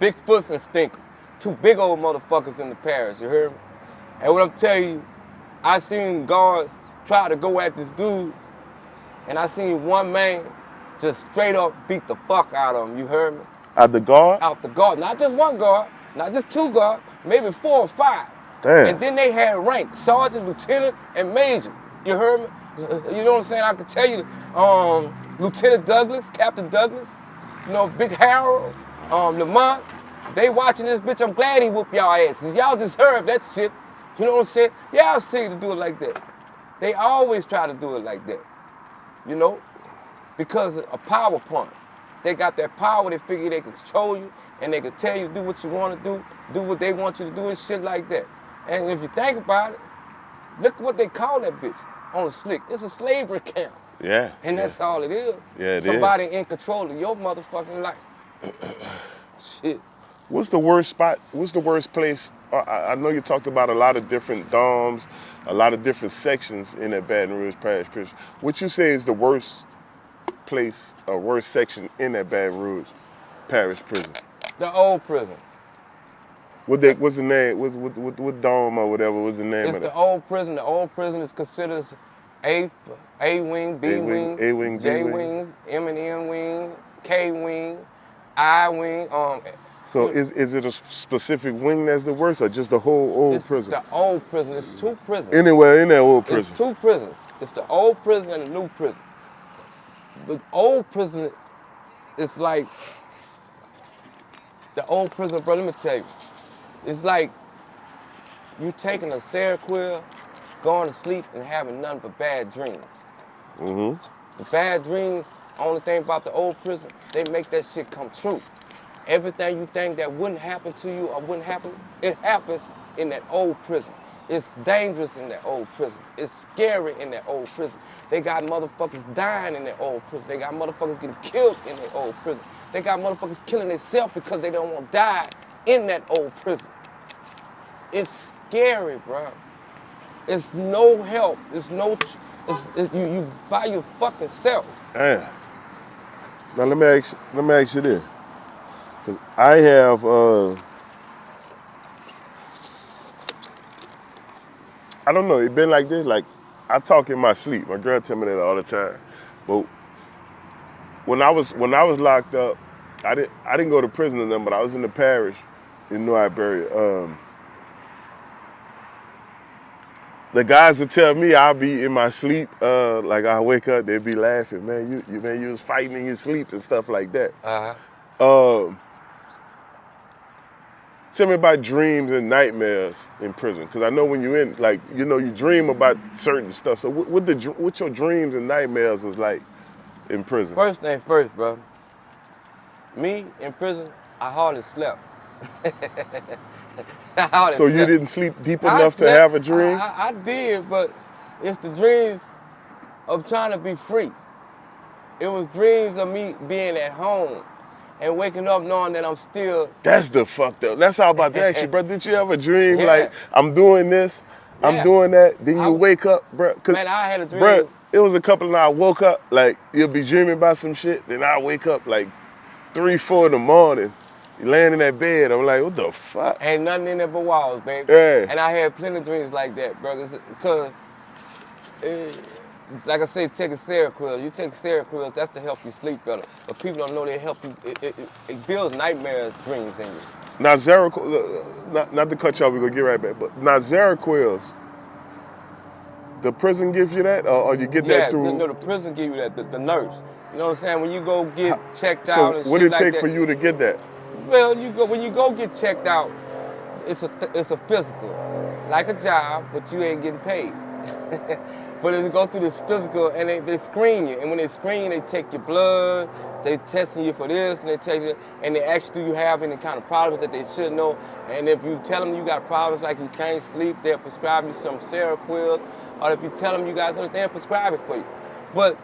Bigfoots and Stinker. Two big old motherfuckers in the parish, you heard me? And what I'm telling you, I seen guards try to go at this dude, and I seen one man just straight up beat the fuck out of him, you heard me? Out the guard? Out the guard. Not just one guard, not just two guards, maybe 4 or 5. Damn. And then they had rank, sergeant, lieutenant, and major. You heard me? You know what I'm saying? I could tell you, Lieutenant Douglas, Captain Douglas, you know, Big Harold, Lamont, they watching this bitch. I'm glad he whooped y'all asses. Y'all deserve that shit. You know what I'm saying? Y'all see to do it like that. They always try to do it like that. You know? Because of a power point. They got that power, they figure they can control you, and they can tell you to do what you want to do what they want you to do, and shit like that. And if you think about it, look what they call that bitch on the slick. It's a slavery camp. Yeah. And that's all it is. Yeah, it Somebody in control of your motherfucking life. Shit. What's the worst spot? What's the worst place? I know you talked about a lot of different dorms, a lot of different sections in that Baton Rouge Parish prison. What you say is the worst place or worst section in that Baton Rouge Parish prison? The old prison. What's the name? What dorm or whatever was the name It's of the that? old prison. The old prison is considered A wing, B wing, A wing, B J wing. wings, M and N wings, K wing, I wing. So is it a specific wing that's the worst, or just the whole old It's prison? the old prison. It's two prisons. Anywhere in that old prison. It's two prisons. It's the old prison and the new prison. The old prison is like the old prison, bro. Let me tell you, it's like you taking a Seroquel, going to sleep and having nothing but bad dreams. The bad dreams, only thing about the old prison, they make that shit come true. Everything you think that wouldn't happen to you or wouldn't happen, it happens in that old prison. It's dangerous in that old prison. It's scary in that old prison. They got motherfuckers dying in that old prison. They got motherfuckers getting killed in that old prison. They got motherfuckers killing themselves because they don't want to die in that old prison. It's scary, bro. It's no help. It's no, you by your fucking self. Damn. Now let me ask you this, because I have I don't know. It been like this. Like I talk in my sleep. My girl tell me that all the time. But when I was locked up, I didn't go to prison or nothing, but I was in the parish in New Iberia. The guys would tell me I'll be in my sleep, like I wake up, they'd be laughing, man, you was fighting in your sleep and stuff like that. Tell me about dreams and nightmares in prison, because I know when you're in, like, you know, you dream about certain stuff. So what your dreams and nightmares was like in prison? First thing first, bro. Me in prison, I hardly slept. So you didn't sleep deep enough to have a dream? I did, but it's the dreams of trying to be free. It was dreams of me being at home and waking up knowing that I'm still... That's the fucked up. That's all about to ask you, bro. Did you ever dream Yeah. like, I'm doing this, I'm Yeah. doing that, then you wake up, bro? Man, I had a dream. Bro, it was a couple of nights I woke up, like, you'll be dreaming about some shit, then I wake up like 3, 4 in the morning, you laying in that bed, I'm like, what the fuck? Ain't nothing in there but walls, baby. Yeah. And I had plenty of dreams like that, bro, because, like I say, take a Seroquel. You take Seroquel, that's to help you sleep better. But people don't know they help you, it builds nightmare dreams in you. Now, Seroquel, not to cut you off, we're gonna get right back, but now Seroquels, the prison gives you that, or you get that through? No, the prison give you that, the nurse. You know what I'm saying? When you go get checked out So and shit like that. what did it take for you to get that? Well, when you go get checked out, it's a physical, like a job, but you ain't getting paid. But they go through this physical and they screen you. And when they screen you, they take your blood, they testing you for this, and they take you, and they ask you, do you have any kind of problems that they should know? And if you tell them you got problems like you can't sleep, they'll prescribe you some Seroquel. Or if you tell them you got something, they'll prescribe it for you. But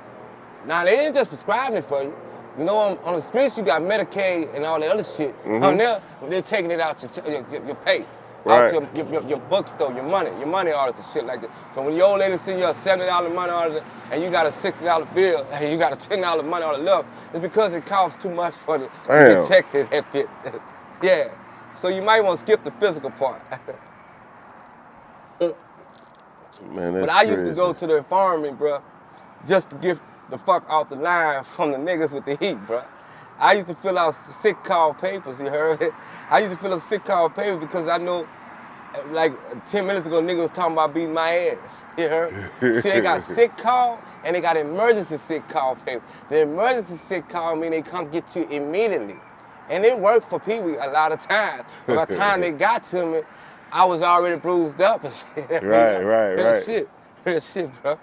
now they ain't just prescribing it for you. You know, on the streets you got Medicaid and all that other shit. On there, they're taking it out your pay. Right. Out your bookstore, your money orders and shit like that. So when your old lady send you a $70 money order and you got a $60 bill and you got a $10 money order left, it's because it costs too much for to get checked in that bit. Yeah. So you might want to skip the physical part. Man, that's But I crazy. used to go to the infirmary, bro, just to get the fuck off the line from the niggas with the heat, bro. I used to fill out sick call papers, you heard it? I used to fill out sick call papers because I know, like 10 minutes ago, niggas was talking about beating my ass, you heard? See, they got sick call and they got emergency sick call paper. The emergency sick call mean they come get you immediately. And it worked for PeeWee a lot of times. But by the time they got to me, I was already bruised up and shit. Right. Real shit, bro.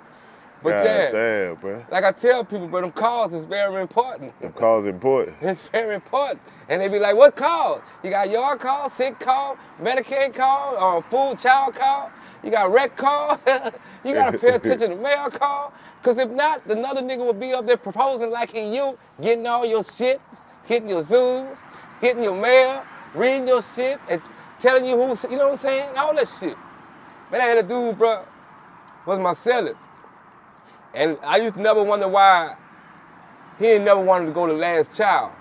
But God yeah, damn, bro. like I tell people, bro, them calls is very important. The call's important. It's very important. And they be like, what call? You got yard call, sick call, Medicaid call, food child call, you got rec call, you gotta pay attention to mail call. Cause if not, another nigga will be up there proposing like he you, getting all your shit, hitting your Zooms, hitting your mail, reading your shit, and telling you who, you know what I'm saying? All that shit. Man, I had a dude, bro, was my cellar. And I used to never wonder why he ain't never wanted to go to last child.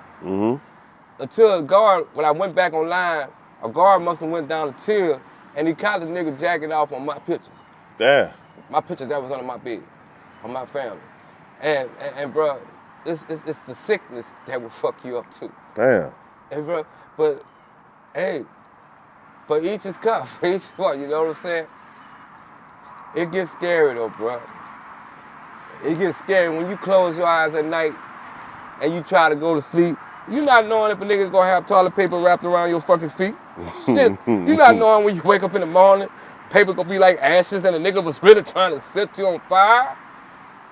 Until a guard, when I went back online, a guard must have went down the till and he caught the nigga jacking off on my pictures. Damn. My pictures that was under my bed. on my family. And bro, it's the sickness that will fuck you up too. Damn. Hey, bro, but hey, for each his cup, for each one, you know what I'm saying? It gets scary though, bro. It gets scary when you close your eyes at night and you try to go to sleep. You not knowing if a nigga gonna have toilet paper wrapped around your fucking feet. Shit, you not knowing when you wake up in the morning, paper gonna be like ashes and a nigga was really trying to set you on fire.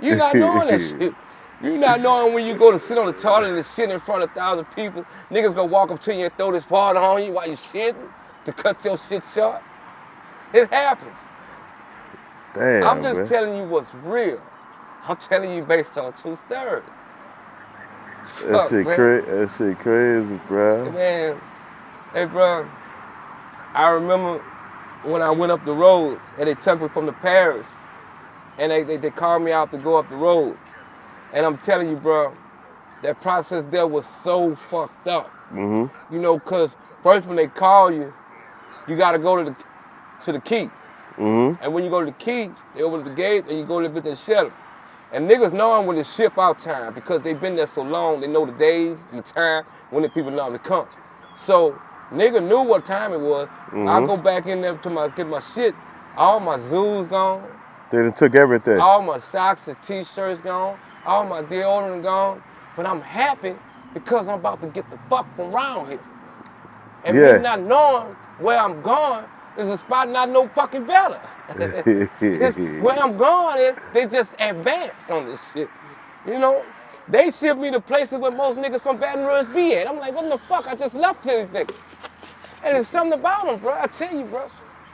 You not knowing that shit. You not knowing when you go to sit on the toilet and shit in front of 1,000 people, niggas gonna walk up to you and throw this water on you while you shitting to cut your shit short. It happens. Damn, I'm just man. telling you what's real. I'm telling you based on true story. That shit crazy, bro. Man, hey, bro, I remember when I went up the road and they took me from the parish and they called me out to go up the road. And I'm telling you, bro, that process there was so fucked up. Mm-hmm. You know, cause first when they call you, you gotta go to the key. Mm-hmm. And when you go to the key, they open the gate and you go to the bitch and shut them. And niggas know when it's ship out time because they've been there so long, they know the days and the time when the people normally come. So nigga knew what time it was. I go back in there to get my shit. All my zoos gone. They done took everything. All my socks and t-shirts gone. All my deodorant gone. But I'm happy because I'm about to get the fuck from around here. And me not knowing where I'm going is a spot not no fucking better. Where I'm going is they just advanced on this shit. You know? They ship me to places where most niggas from Baton Rouge be at. I'm like, what the fuck? I just left these niggas. And there's something about them, bro. I tell you, bro.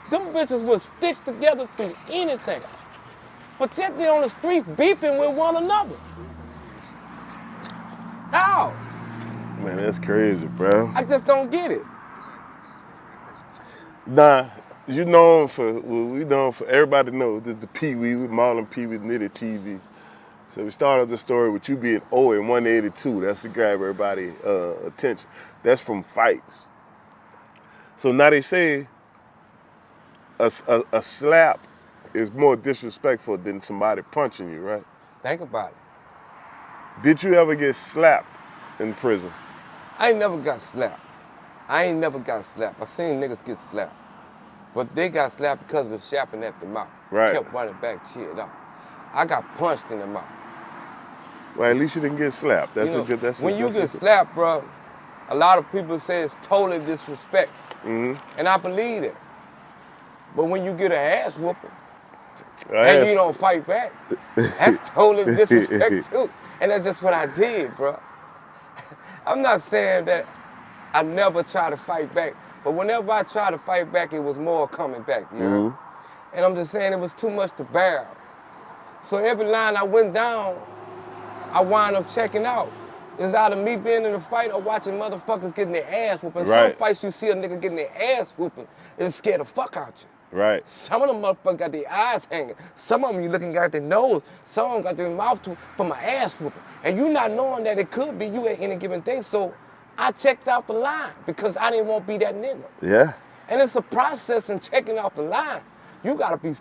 Them bitches will stick together through anything. But yet they on the street beefing with one another. How? Man, that's crazy, bro. I just don't get it. Nah, we known for everybody knows this is the PeeWee with Marlon PeeWee NITTY TV. So we started the story with you being 0 and 182. That's to grab everybody attention. That's from fights. So now they say a slap is more disrespectful than somebody punching you, right? Think about it. Did you ever get slapped in prison? I ain't never got slapped. I seen niggas get slapped. But they got slapped because of the shapping at the mouth. Right. Kept running back, teared up. I got punched in the mouth. Well, at least you didn't get slapped. That's when you get slapped, bro, a lot of people say it's totally disrespect. And I believe it. But when you get an ass whooping and you don't fight back, that's totally disrespect too. And that's just what I did, bro. I'm not saying that I never try to fight back, but whenever I try to fight back, it was more coming back, you know? And I'm just saying it was too much to bear. So every line I went down, I wound up checking out. It's either me being in a fight or watching motherfuckers getting their ass whooping. Right. Some fights you see a nigga getting their ass whooping, it'll scare the fuck out you. Right. Some of them motherfuckers got their eyes hanging. Some of them you looking at their nose. Some of them got their mouth from my ass whooping. And you not knowing that it could be you at any given day. So I checked out the line because I didn't want to be that nigga. Yeah. And it's a process in checking out the line. You gotta be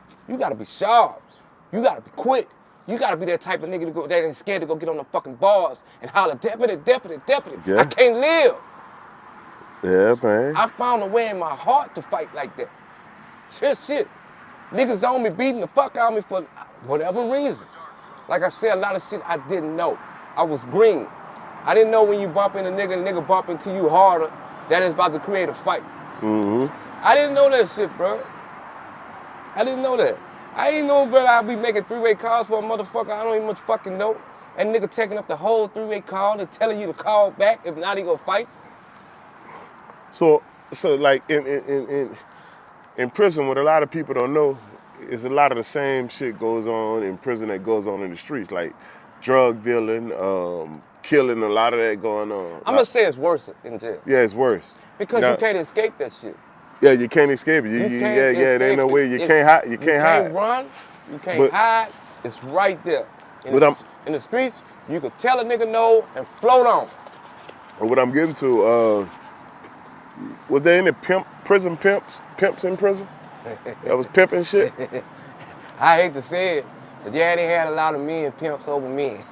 sharp. You gotta be quick. You gotta be that type of nigga that ain't scared to go get on the fucking bars and holler, deputy, deputy, deputy. Yeah. I can't live. Yeah, man. I found a way in my heart to fight like that. Shit. Niggas on me beating the fuck out of me for whatever reason. Like I said, a lot of shit I didn't know. I was green. I didn't know when you bump into a nigga bump into you harder, that is about to create a fight. I didn't know that shit, bro. I didn't know that. I ain't know, bro, I'd be making three-way calls for a motherfucker I don't even much fucking know. And nigga taking up the whole three-way call and telling you to call back, if not, he gonna fight. So like in prison, what a lot of people don't know is a lot of the same shit goes on in prison that goes on in the streets, like drug dealing, killing, a lot of that going on. I'm gonna say it's worse in jail. Yeah, it's worse. Because you can't escape that shit. Yeah, you can't escape it. There ain't no way. You can't hide. You can't run. You can't hide. It's right there. In the streets, you could tell a nigga no and float on. What I'm getting to, was there any prison pimps in prison? That was pimping shit? I hate to say it, Yeah, they had a lot of men pimps over men.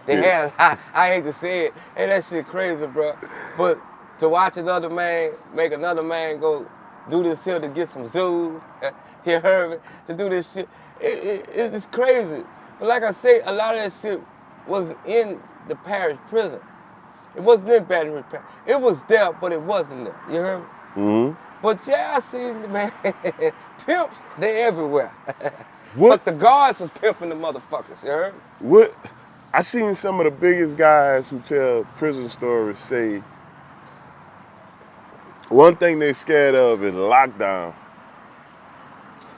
They had a lot, I hate to say it. Hey, that shit crazy, bro. But to watch another man make another man go do this here to get some zoos, you heard me, to do this shit, it's crazy. But like I say, a lot of that shit was in the parish prison. It wasn't in Baton Rouge Parish. It was there, but it wasn't there. You heard me? Mm-hmm. But yeah, I seen, man, pimps, they everywhere. What? But the guards was pimping the motherfuckers, you heard me? What? I seen some of the biggest guys who tell prison stories say one thing they scared of is lockdown.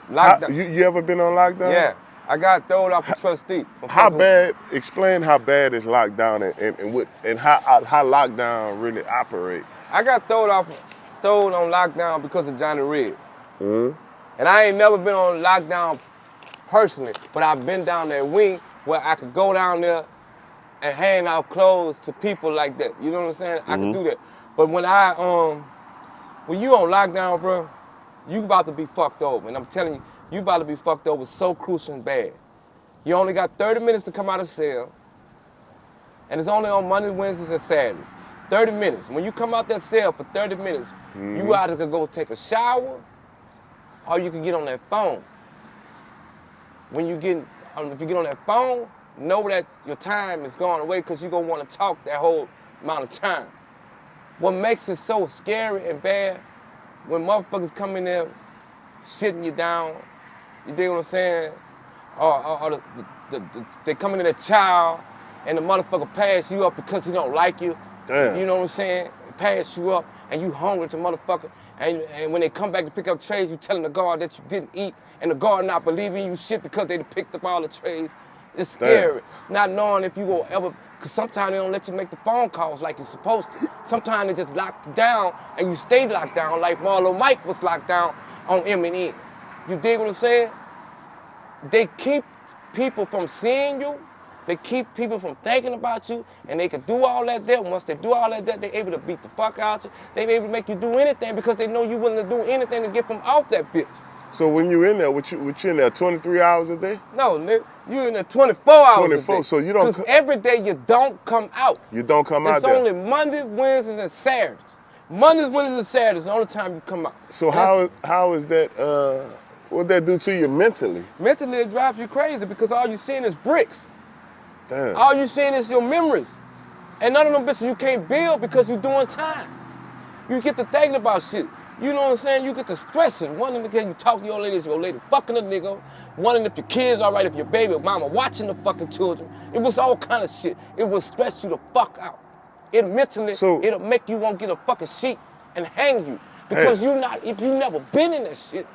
Lockdown. You ever been on lockdown? Yeah, I got thrown off a trustee. How bad? Explain how bad is lockdown and how lockdown really operate. I got thrown on lockdown because of Johnny Red. Mm-hmm. And I ain't never been on lockdown personally, but I've been down that wing where I could go down there and hand out clothes to people like that. You know what I'm saying? I could do that. But when you on lockdown, bro, you about to be fucked over. And I'm telling you, you about to be fucked over so crucial and bad. You only got 30 minutes to come out of cell, and it's only on Monday, Wednesdays, and Saturdays. 30 minutes. When you come out that cell for 30 minutes, you either could go take a shower or you can get on that phone. If you get on that phone, know that your time is going away because you're going to want to talk that whole amount of time. What makes it so scary and bad, when motherfuckers come in there shitting you down, you dig what I'm saying? Or they come in there child and the motherfucker pass you up because he don't like you. Damn. You know what I'm saying? Pass you up and you hungry to motherfucker. And when they come back to pick up trays, you telling the guard that you didn't eat and the guard not believing you shit because they picked up all the trays. It's scary. Damn. Not knowing if you will ever, because sometimes they don't let you make the phone calls like you're supposed to. Sometimes they just lock you down and you stay locked down like Marlo Mike was locked down on M&N. You dig what I'm saying? They keep people from seeing you. They keep people from thinking about you, and they can do all that there. Once they do all that there, they're able to beat the fuck out you. They're able to make you do anything because they know you're willing to do anything to get them off that bitch. So when you in there, what you in there 23 hours a day? No, nigga, you in there 24 hours 24, a day. so you don't... Because every day you don't come out. You don't come out there. It's only Mondays, Wednesdays, and Saturdays. Mondays, Wednesdays, and Saturdays is the only time you come out. So how is that, what that do to you mentally? Mentally, it drives you crazy because all you're seeing is bricks. Damn. All you seeing is your memories. And none of them bitches you can't build because you're doing time. You get to thinking about shit. You know what I'm saying? You get to stressing. Wondering if you talk to your lady fucking a nigga. Wondering if your kids all right, if your baby or mama watching the fucking children. It was all kind of shit. It will stress you the fuck out. It mentally, it'll make you want to get a fucking sheet and hang you. Because if you never been in that shit,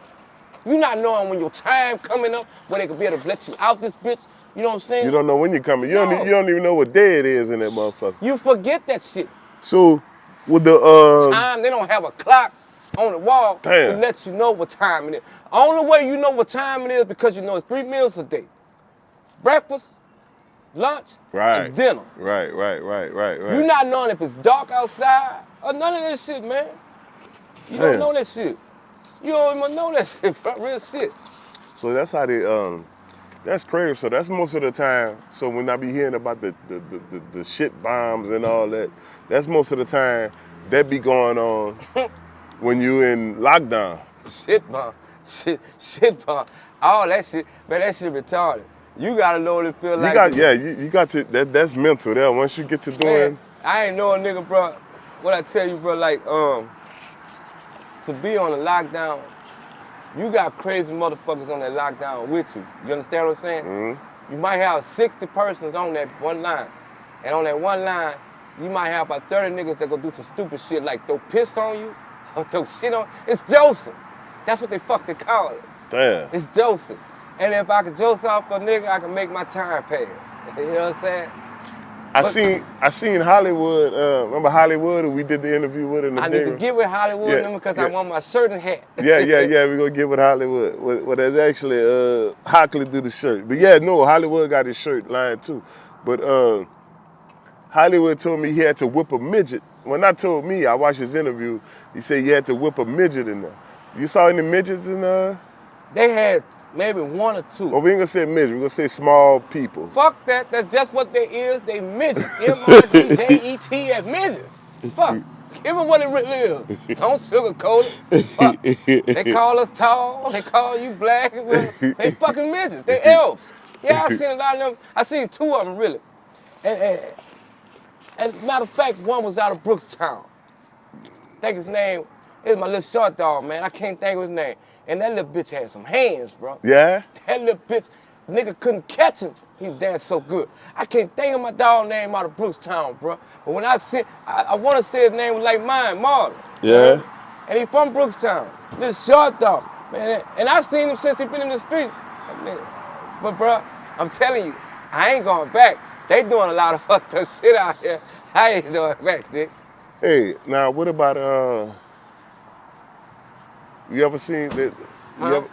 you not knowing when your time coming up, where they could be able to let you out this bitch. You know what I'm saying? You don't know when you're coming. You don't even know what day it is in that motherfucker. You forget that shit. So with the time, they don't have a clock on the wall to let you know what time it is. Only way you know what time it is because you know it's 3 meals a day. Breakfast, lunch, and dinner. Right. You not knowing if it's dark outside or none of that shit, man. You don't know that shit. You don't even know that shit, bro. Real shit. So that's how they that's crazy. So that's most of the time. So when I be hearing about the shit bombs and all that, that's most of the time that be going on when you in lockdown. Shit bomb. Shit bomb. All that shit, man, that shit retarded. You gotta know what it feel like. You got to, that's mental there. Once you get to doing. Man, I ain't know a nigga, bro. What I tell you, bro, like, to be on a lockdown, you got crazy motherfuckers on that lockdown with you. You understand what I'm saying? Mm-hmm. You might have 60 persons on that one line. And on that one line, you might have about 30 niggas that go do some stupid shit like throw piss on you or throw shit on. It's Joseph. That's what they fucking call it. Damn. It's Joseph. And if I could Joseph off a nigga, I can make my time pass. You know what I'm saying? I seen Hollywood, remember Hollywood, who we did the interview with in the I need to get with Hollywood because I want my shirt and hat. we're gonna get with Hollywood. Well, that's actually Hockley do the shirt. But yeah, no, Hollywood got his shirt line too. But Hollywood told me he had to whip a midget. Well, not told me, I watched his interview. He said he had to whip a midget in there. You saw any midgets in They had maybe one or two. Well, we ain't gonna say midget. We gonna say small people. Fuck that. That's just what they is. They midgets. MIDJET midgets. Fuck. Give them what it really is. Don't sugarcoat it. Fuck. They call us tall. They call you black. They fucking midgets. They elves. Yeah, I seen a lot of them. I seen two of them really. And matter of fact, one was out of Brookstown. I think his name is my little short dog, man. I can't think of his name. And that little bitch had some hands, bro. Yeah? That little bitch, nigga couldn't catch him. He danced so good. I can't think of my dog name out of Brookstown, bro. But when I see, I want to say his name was like mine, Marlon. Yeah. And he from Brookstown. This short dog, man. And I seen him since he been in the streets. But bro, I'm telling you, I ain't going back. They doing a lot of fucked up shit out here. I ain't doing back, dick. Hey, now what about you ever seen that?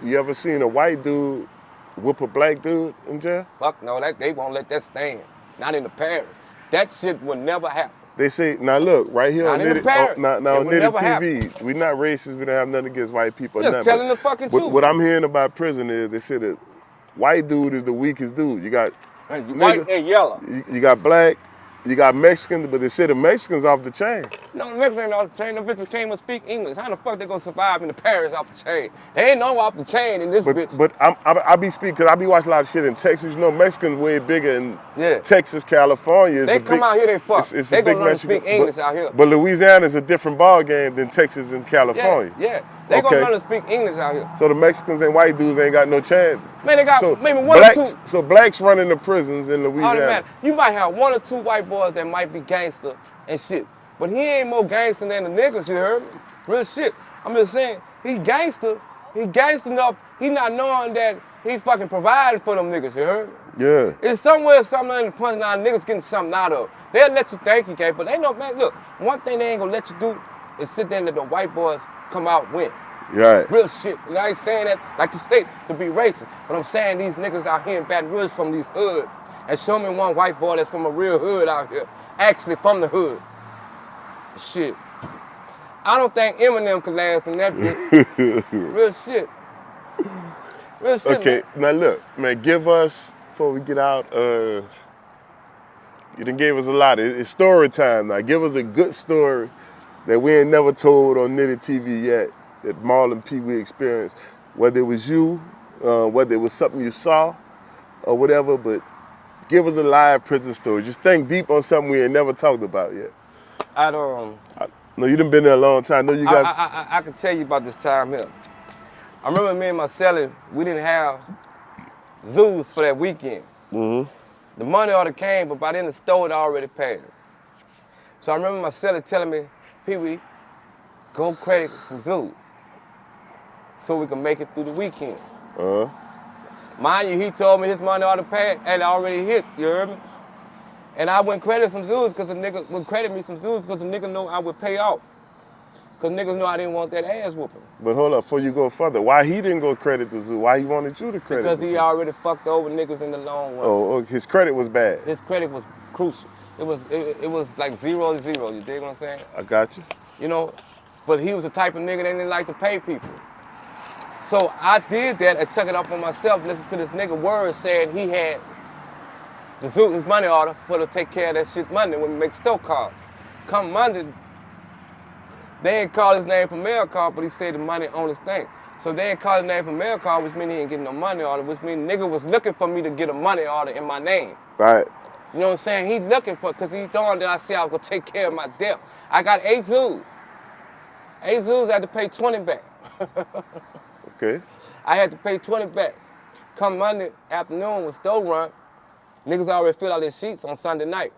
You ever seen a white dude whoop a black dude in jail? Fuck no, they won't let that stand. Not in the parish. That shit would never happen. They say, now look, right here Not on in the NITTY, parish. now It on would NITTY never TV, we not racist, we don't have nothing against white people. Just nothing, telling the fucking truth. What I'm hearing about prison is they say that white dude is the weakest dude. You got white and yellow. You got black, you got Mexicans, but they say the Mexicans off the chain. No, the Mexicans ain't off the chain. The bitches can't even speak English. How the fuck they gonna survive in the parish off the chain? They ain't no off the chain in this bitch. But I be speaking, because I be watching a lot of shit in Texas. You know, Mexicans way bigger in Texas, California. They come out here, they fuck. They gonna learn to speak English out here. But Louisiana is a different ball game than Texas and California. Yeah. They gonna learn to speak English out here. So the Mexicans and white dudes ain't got no chance. Man, they got maybe one or two. So blacks running the prisons in Louisiana. You might have one or two white boys that might be gangster and shit. But he ain't more gangster than the niggas, you heard me? Real shit. I'm just saying, he gangster enough, he not knowing that he fucking providing for them niggas, you heard me? Yeah. It's somewhere something in the punchline niggas getting something out of. They'll let you think you can't, but they know, man, look, one thing they ain't gonna let you do is sit there and let the white boys come out and win. Right. Real shit. And I ain't saying that, like you say, to be racist, but I'm saying these niggas out here in Baton Rouge from these hoods, and show me one white boy that's from a real hood out here, actually from the hood. Shit. I don't think Eminem could last in that bitch. Real shit. Real shit, okay, man. Now look, man, give us, before we get out, you done gave us a lot. It's story time now. Give us a good story that we ain't never told on NITTY TV yet, that Marlon PeeWee experienced, whether it was you, whether it was something you saw, or whatever, but give us a live prison story. Just think deep on something we ain't never talked about yet. No, you done been there a long time. No, you guys. I can tell you about this time here. I remember me and my cellie, we didn't have zoos for that weekend. The money order came, but by then the store had already passed. So I remember my cellie telling me, PeeWee, go credit some zoos so we can make it through the weekend. Mind you, he told me his money order had already hit, you heard me? And I wouldn't credit some zoos because the nigga would credit me some zoos because the nigga know I would pay off. Because niggas know I didn't want that ass whooping. But hold up, before you go further, why he didn't go credit the zoo? Why he wanted you to credit because the zoo? Because he already fucked over niggas in the long run. Oh, his credit was bad. His credit was crucial. It was like 0-0, you dig what I'm saying? I got you. You know, but he was the type of nigga that didn't like to pay people. So I did that and took it up on myself, listened to this nigga word saying he had the zoo, his money order for to take care of that shit Monday when we make store call. Come Monday, they ain't call his name for mail call, but he said the money on his thing. So they ain't call his name for mail call, which means he ain't getting no money order, which means nigga was looking for me to get a money order in my name. Right. You know what I'm saying? He looking for, because he's knowing that I said I was gonna take care of my debt. I got 8 zoos. 8 zoos, I had to pay 20 back. Okay. I had to pay 20 back. Come Monday afternoon with store run, niggas already filled out their sheets on Sunday night,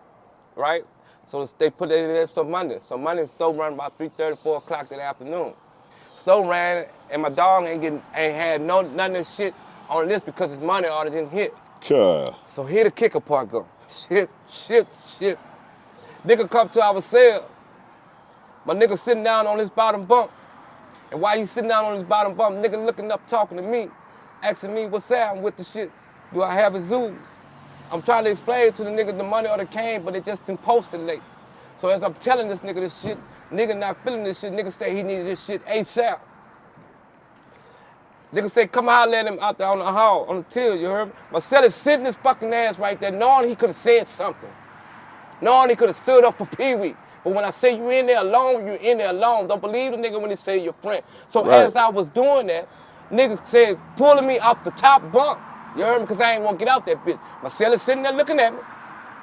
right? So they put it in there for Monday. So Monday, store run about 3:30, 4 o'clock that afternoon. Store ran, and my dog ain't had none of this shit on this because his money order didn't hit. Sure. So here the kicker part go. Shit. Nigga come to our cell. My nigga sitting down on his bottom bunk. And while he sitting down on his bottom bunk, nigga looking up, talking to me, asking me what's happening with the shit. Do I have a zoos? I'm trying to explain to the nigga the money order came, but it just didn't post it late. So as I'm telling this nigga this shit, nigga not feeling this shit, nigga say he needed this shit ASAP. Nigga say, come holler at him out there on the hall, on the till, you heard me? Marcellus sitting his fucking ass right there, knowing he could have said something. Knowing he could have stood up for PeeWee. But when I say you in there alone, you in there alone. Don't believe the nigga when he say your friend. So as I was doing that, nigga said, pulling me off the top bunk. You heard me? Because I ain't want to get out that bitch. Marcellus sitting there looking at me.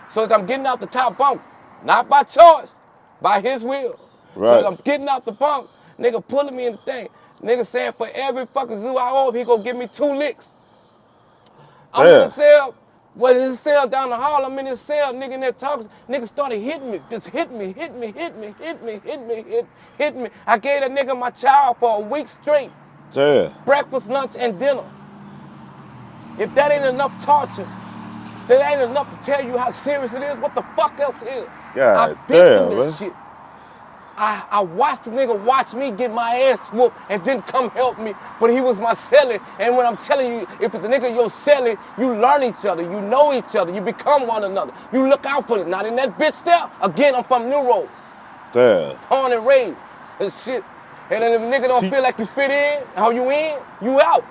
So as I'm getting out the top bunk, not by choice, by his will. Right. So as I'm getting out the bunk, nigga pulling me in the thing. Nigga saying for every fucking zoo I owe, he gonna give me 2 licks. I'm in the cell. Well, in his cell down the hall, I'm in his cell, nigga in there talking. Nigga started hitting me, just hit me. I gave that nigga my child for a week straight. Damn. Breakfast, lunch, and dinner. If that ain't enough torture, that ain't enough to tell you how serious it is, what the fuck else is? God I've been damn, through this man. shit. I watched the nigga watch me get my ass whooped and didn't come help me, but he was my cellie. And when I'm telling you, if the nigga your cellie, you learn each other, you know each other, you become one another. You look out for it. Not in that bitch there. Again, I'm from New Roads. Damn. Born and raised and shit. And then if a nigga don't feel like you fit in, how you in, you out.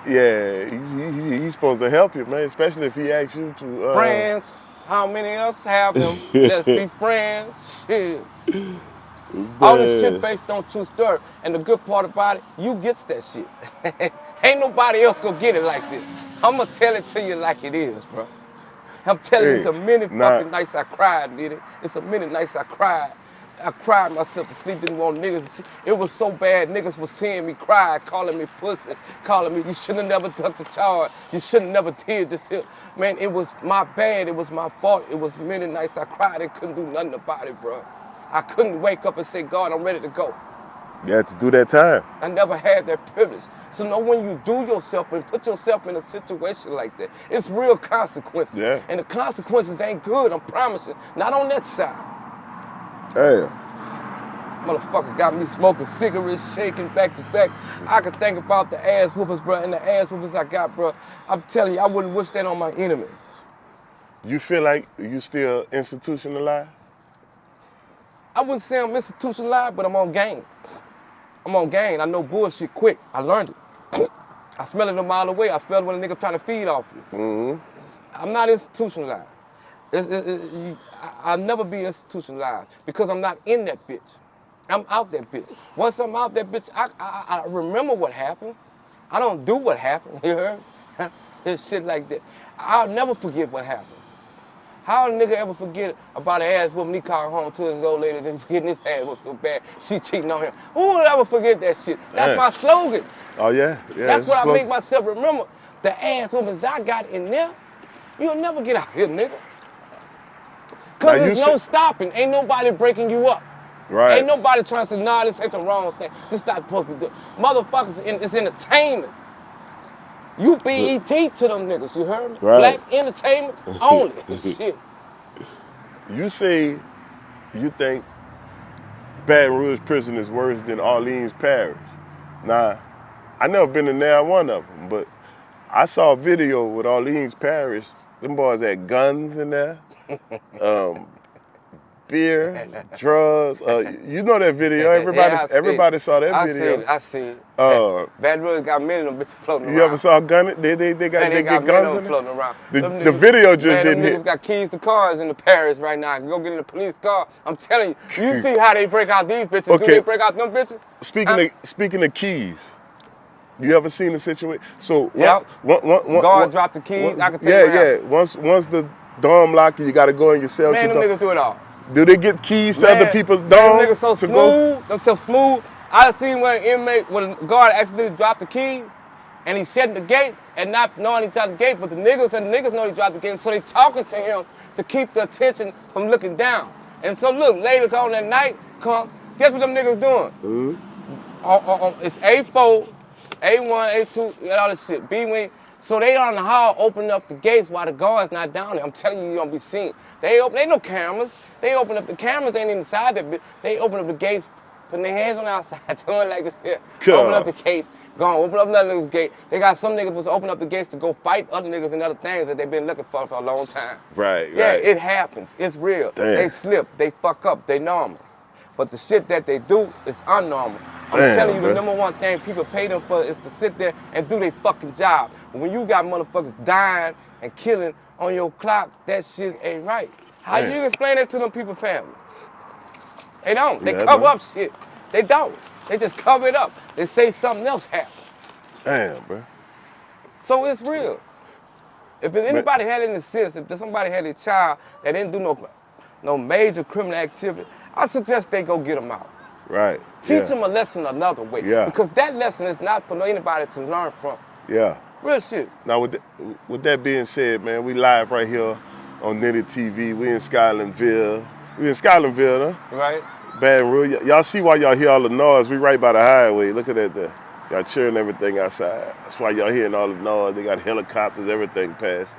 Yeah, he's supposed to help you, man, especially if he asks you to. Friends, how many else have them? Let's be friends. Shit. All this shit based on true story. And the good part about it, you gets that shit. Ain't nobody else gonna get it like this. I'm gonna tell it to you like it is, bro. I'm telling you, it's a many fucking nights I cried, nigga. It's a many nights I cried. I cried myself to sleep, didn't want niggas. It was so bad, niggas was seeing me cry, calling me pussy, calling me, you should have never took the charge. You should have never did this here. Man, it was my bad, it was my fault. It was many nights I cried and couldn't do nothing about it, bro. I couldn't wake up and say, God, I'm ready to go. You had to do that time. I never had that privilege. So know when you do yourself and put yourself in a situation like that, it's real consequences. Yeah. And the consequences ain't good, I promise you. Not on that side. Damn. Motherfucker got me smoking cigarettes, shaking back to back. I could think about the ass whoopers, bro, and the ass whoopers I got, bro. I'm telling you, I wouldn't wish that on my enemy. You feel like you still institutionalized? I wouldn't say I'm institutionalized, but I'm on game. I'm on game. I know bullshit quick. I learned it. I smell it a mile away. I smell it when a nigga trying to feed off you. Mm-hmm. I'm not institutionalized. I'll never be institutionalized because I'm not in that bitch. I'm out that bitch. Once I'm out that bitch, I remember what happened. I don't do what happened, you heard? It's shit like that. I'll never forget what happened. How a nigga ever forget about an ass whooping he called home to his old lady and getting his ass whooped so bad, she cheating on him? Who would ever forget that shit? That's my slogan. Oh, yeah? That's what I make myself remember. The ass whoopings I got in there, you'll never get out here, nigga. Because there's no stopping. Ain't nobody breaking you up. Right. Ain't nobody trying to say, nah, this ain't the wrong thing. This not supposed to be done. Motherfuckers, it's entertainment. You BET to them niggas, you heard me? Right. Black entertainment only. Shit. You say you think Baton Rouge prison is worse than Orleans Parish. Now, I never been in there one of them, but I saw a video with Orleans Parish. Them boys had guns in there, beer, drugs. You know that video. Everybody saw that video. I see it. Baton Rouge got many of them bitches floating around. You ever saw gun? They get guns in floating around. The video just didn't hit. Them niggas got keys to cars in the parish right now. Go get in the police car. I'm telling you. You see how they break out these bitches. Okay. Do they break out them bitches? Speaking of keys, you ever seen the situation? So guard dropped the keys. I can tell you. Yeah. Once the dorm lock you, got to go in your cell. Man, them niggas do it all. Do they get keys to other people's dorms? Them niggas so smooth. Them so smooth. I seen when a guard accidentally dropped the keys, and he shut the gates, and not knowing he dropped the gate, but the niggas know he dropped the gate, so they talking to him to keep the attention from looking down. And so look, later on that night, guess what them niggas doing? It's A4, A1, A2, all this shit, B-wing. So they on the hall opening up the gates while the guard's not down there. I'm telling you, you don't be seen. Ain't no cameras. They open up the cameras, ain't inside that bitch. They open up the gates, putting their hands on the outside, doing like this here. Open up the gates, open up another nigga's gate. They got some niggas supposed to open up the gates to go fight other niggas and other things that they've been looking for a long time. Right. Yeah, it happens. It's real. Damn. They slip, they fuck up, they normal. But the shit that they do is unnormal. I'm telling you, the #1 thing people pay them for is to sit there and do their fucking job. But when you got motherfuckers dying and killing on your clock, that shit ain't right. How you explain that to them people family? They don't. They cover up shit. They don't. They just cover it up. They say something else happened. Damn, bro. So it's real. If anybody had any sense, if somebody had a child that didn't do no major criminal activity, I suggest they go get them out. Right. Teach them a lesson another way. Yeah. Because that lesson is not for anybody to learn from. Yeah. Real shit. Now, with that being said, man, we live right here on NITTY TV. We in Skylandville. We in Skylandville, huh? Right. Baton Rouge. Y'all see why y'all hear all the noise. We right by the highway. Look at that there. Y'all cheering everything outside. That's why y'all hearing all the noise. They got helicopters, everything passing.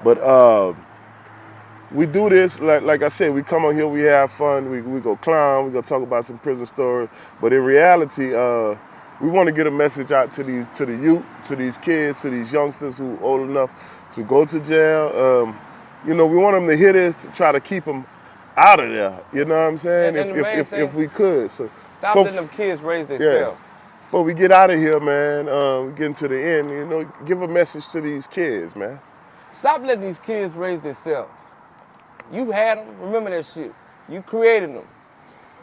But we do this, like I said, we come on here, we have fun, we go clown, we go talk about some prison stories. But in reality, we want to get a message out to the youth, to these kids, to these youngsters who are old enough to go to jail. You know, we want them to hear this to try to keep them out of there. You know what I'm saying? If we could. So stop letting them kids raise themselves. Yeah. Before we get out of here, man, getting to the end, you know, give a message to these kids, man. Stop letting these kids raise themselves. You had them, remember that shit. You created them.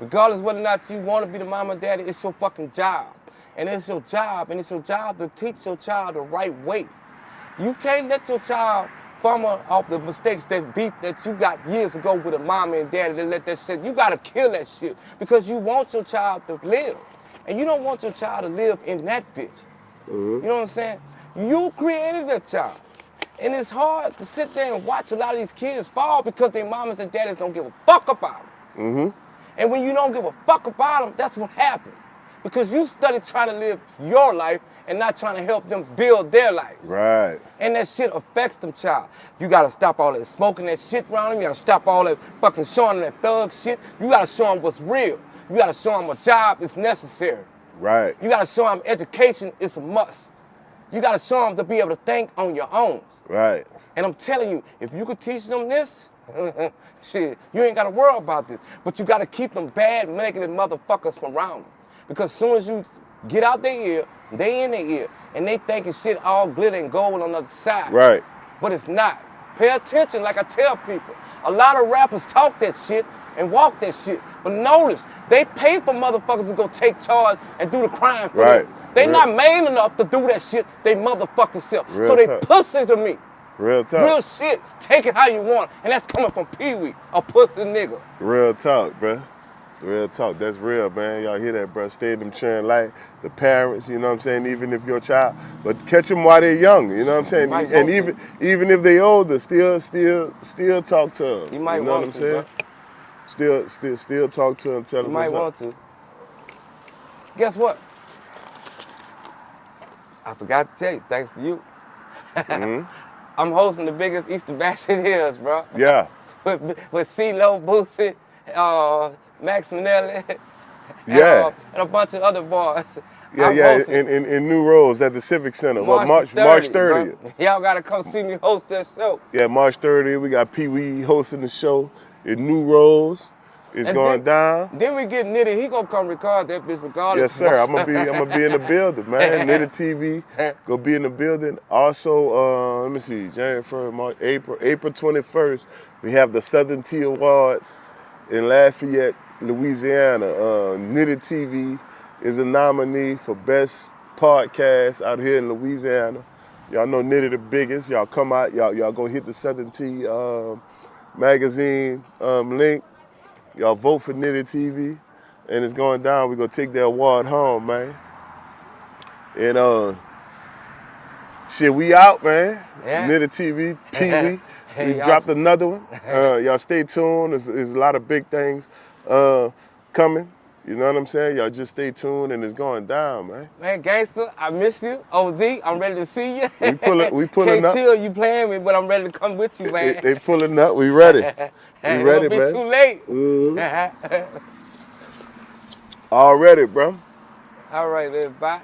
Regardless whether or not you want to be the mama and daddy, it's your fucking job. And it's your job, to teach your child the right way. You can't let your child fumble off the mistakes, that beef that you got years ago with a mama and daddy, to let that shit, you gotta kill that shit because you want your child to live. And you don't want your child to live in that bitch. You know what I'm saying? You created that child. And it's hard to sit there and watch a lot of these kids fall because their mamas and daddies don't give a fuck about them. And when you don't give a fuck about them, that's what happens. Because you study trying to live your life and not trying to help them build their lives. Right. And that shit affects them, child. You gotta stop all that smoking that shit around them. You gotta stop all that fucking showing them that thug shit. You gotta show them what's real. You gotta show them a job is necessary. Right. You gotta show them education is a must. You gotta show them to be able to think on your own. Right. And I'm telling you, if you could teach them this, shit, you ain't gotta worry about this. But you gotta keep them bad, negative motherfuckers from around them. Because as soon as you get out their ear, they in their ear, and they thinking shit all glitter and gold on the other side. Right. But it's not. Pay attention, like I tell people. A lot of rappers talk that shit and walk that shit. But notice, they pay for motherfuckers to go take charge and do the crime for them. They not made enough to do that shit they motherfucking self. So they pussies to me. Real talk. Real shit. Take it how you want. And that's coming from PeeWee, a pussy nigga. Real talk, bruh. Real talk. That's real, man. Y'all hear that, bruh. Stay in them cheering light. The parents, you know what I'm saying, even if your child, but catch them while they're young, you know what I'm saying? And even if they older, still talk to them. You might know want what I'm saying? Bro. Still talk to them, tell them you might want to. Guess what? I forgot to tell you, thanks to you. I'm hosting the biggest Easter Bash it is, bro. Yeah. with CeeLo, Boosie, Max Minnelli, yeah, and a bunch of other boys. Yeah, in New Rose at the Civic Center. March 30th. Y'all gotta come see me host that show. Yeah, March 30th. We got PeeWee hosting the show in New Rose. It's going down. Then we get NITTY. He gonna come record that bitch regardless. Yes, sir. I'm gonna be in the building, man. NITTY TV gonna be in the building. Also, let me see, January 1st, March, April 21st. We have the Southern Tea Awards in Lafayette, Louisiana. NITTY TV is a nominee for Best Podcast out here in Louisiana. Y'all know NITTY the biggest. Y'all come out, y'all go hit the Southern Tea magazine link. Y'all vote for NITTY TV, and it's going down. We're gonna take that award home, man. And shit, we out, man. Yeah. NITTY TV, PeeWee. We dropped another one. Y'all stay tuned. There's a lot of big things coming. You know what I'm saying? Y'all just stay tuned, and it's going down, man. Man, gangster, I miss you. OD, I'm ready to see you. We pulling Can't up. chill, you playing me, but I'm ready to come with you, man. They pulling up. We ready. We ready, man. It'll be too late. Already, bro. All right, then, bye.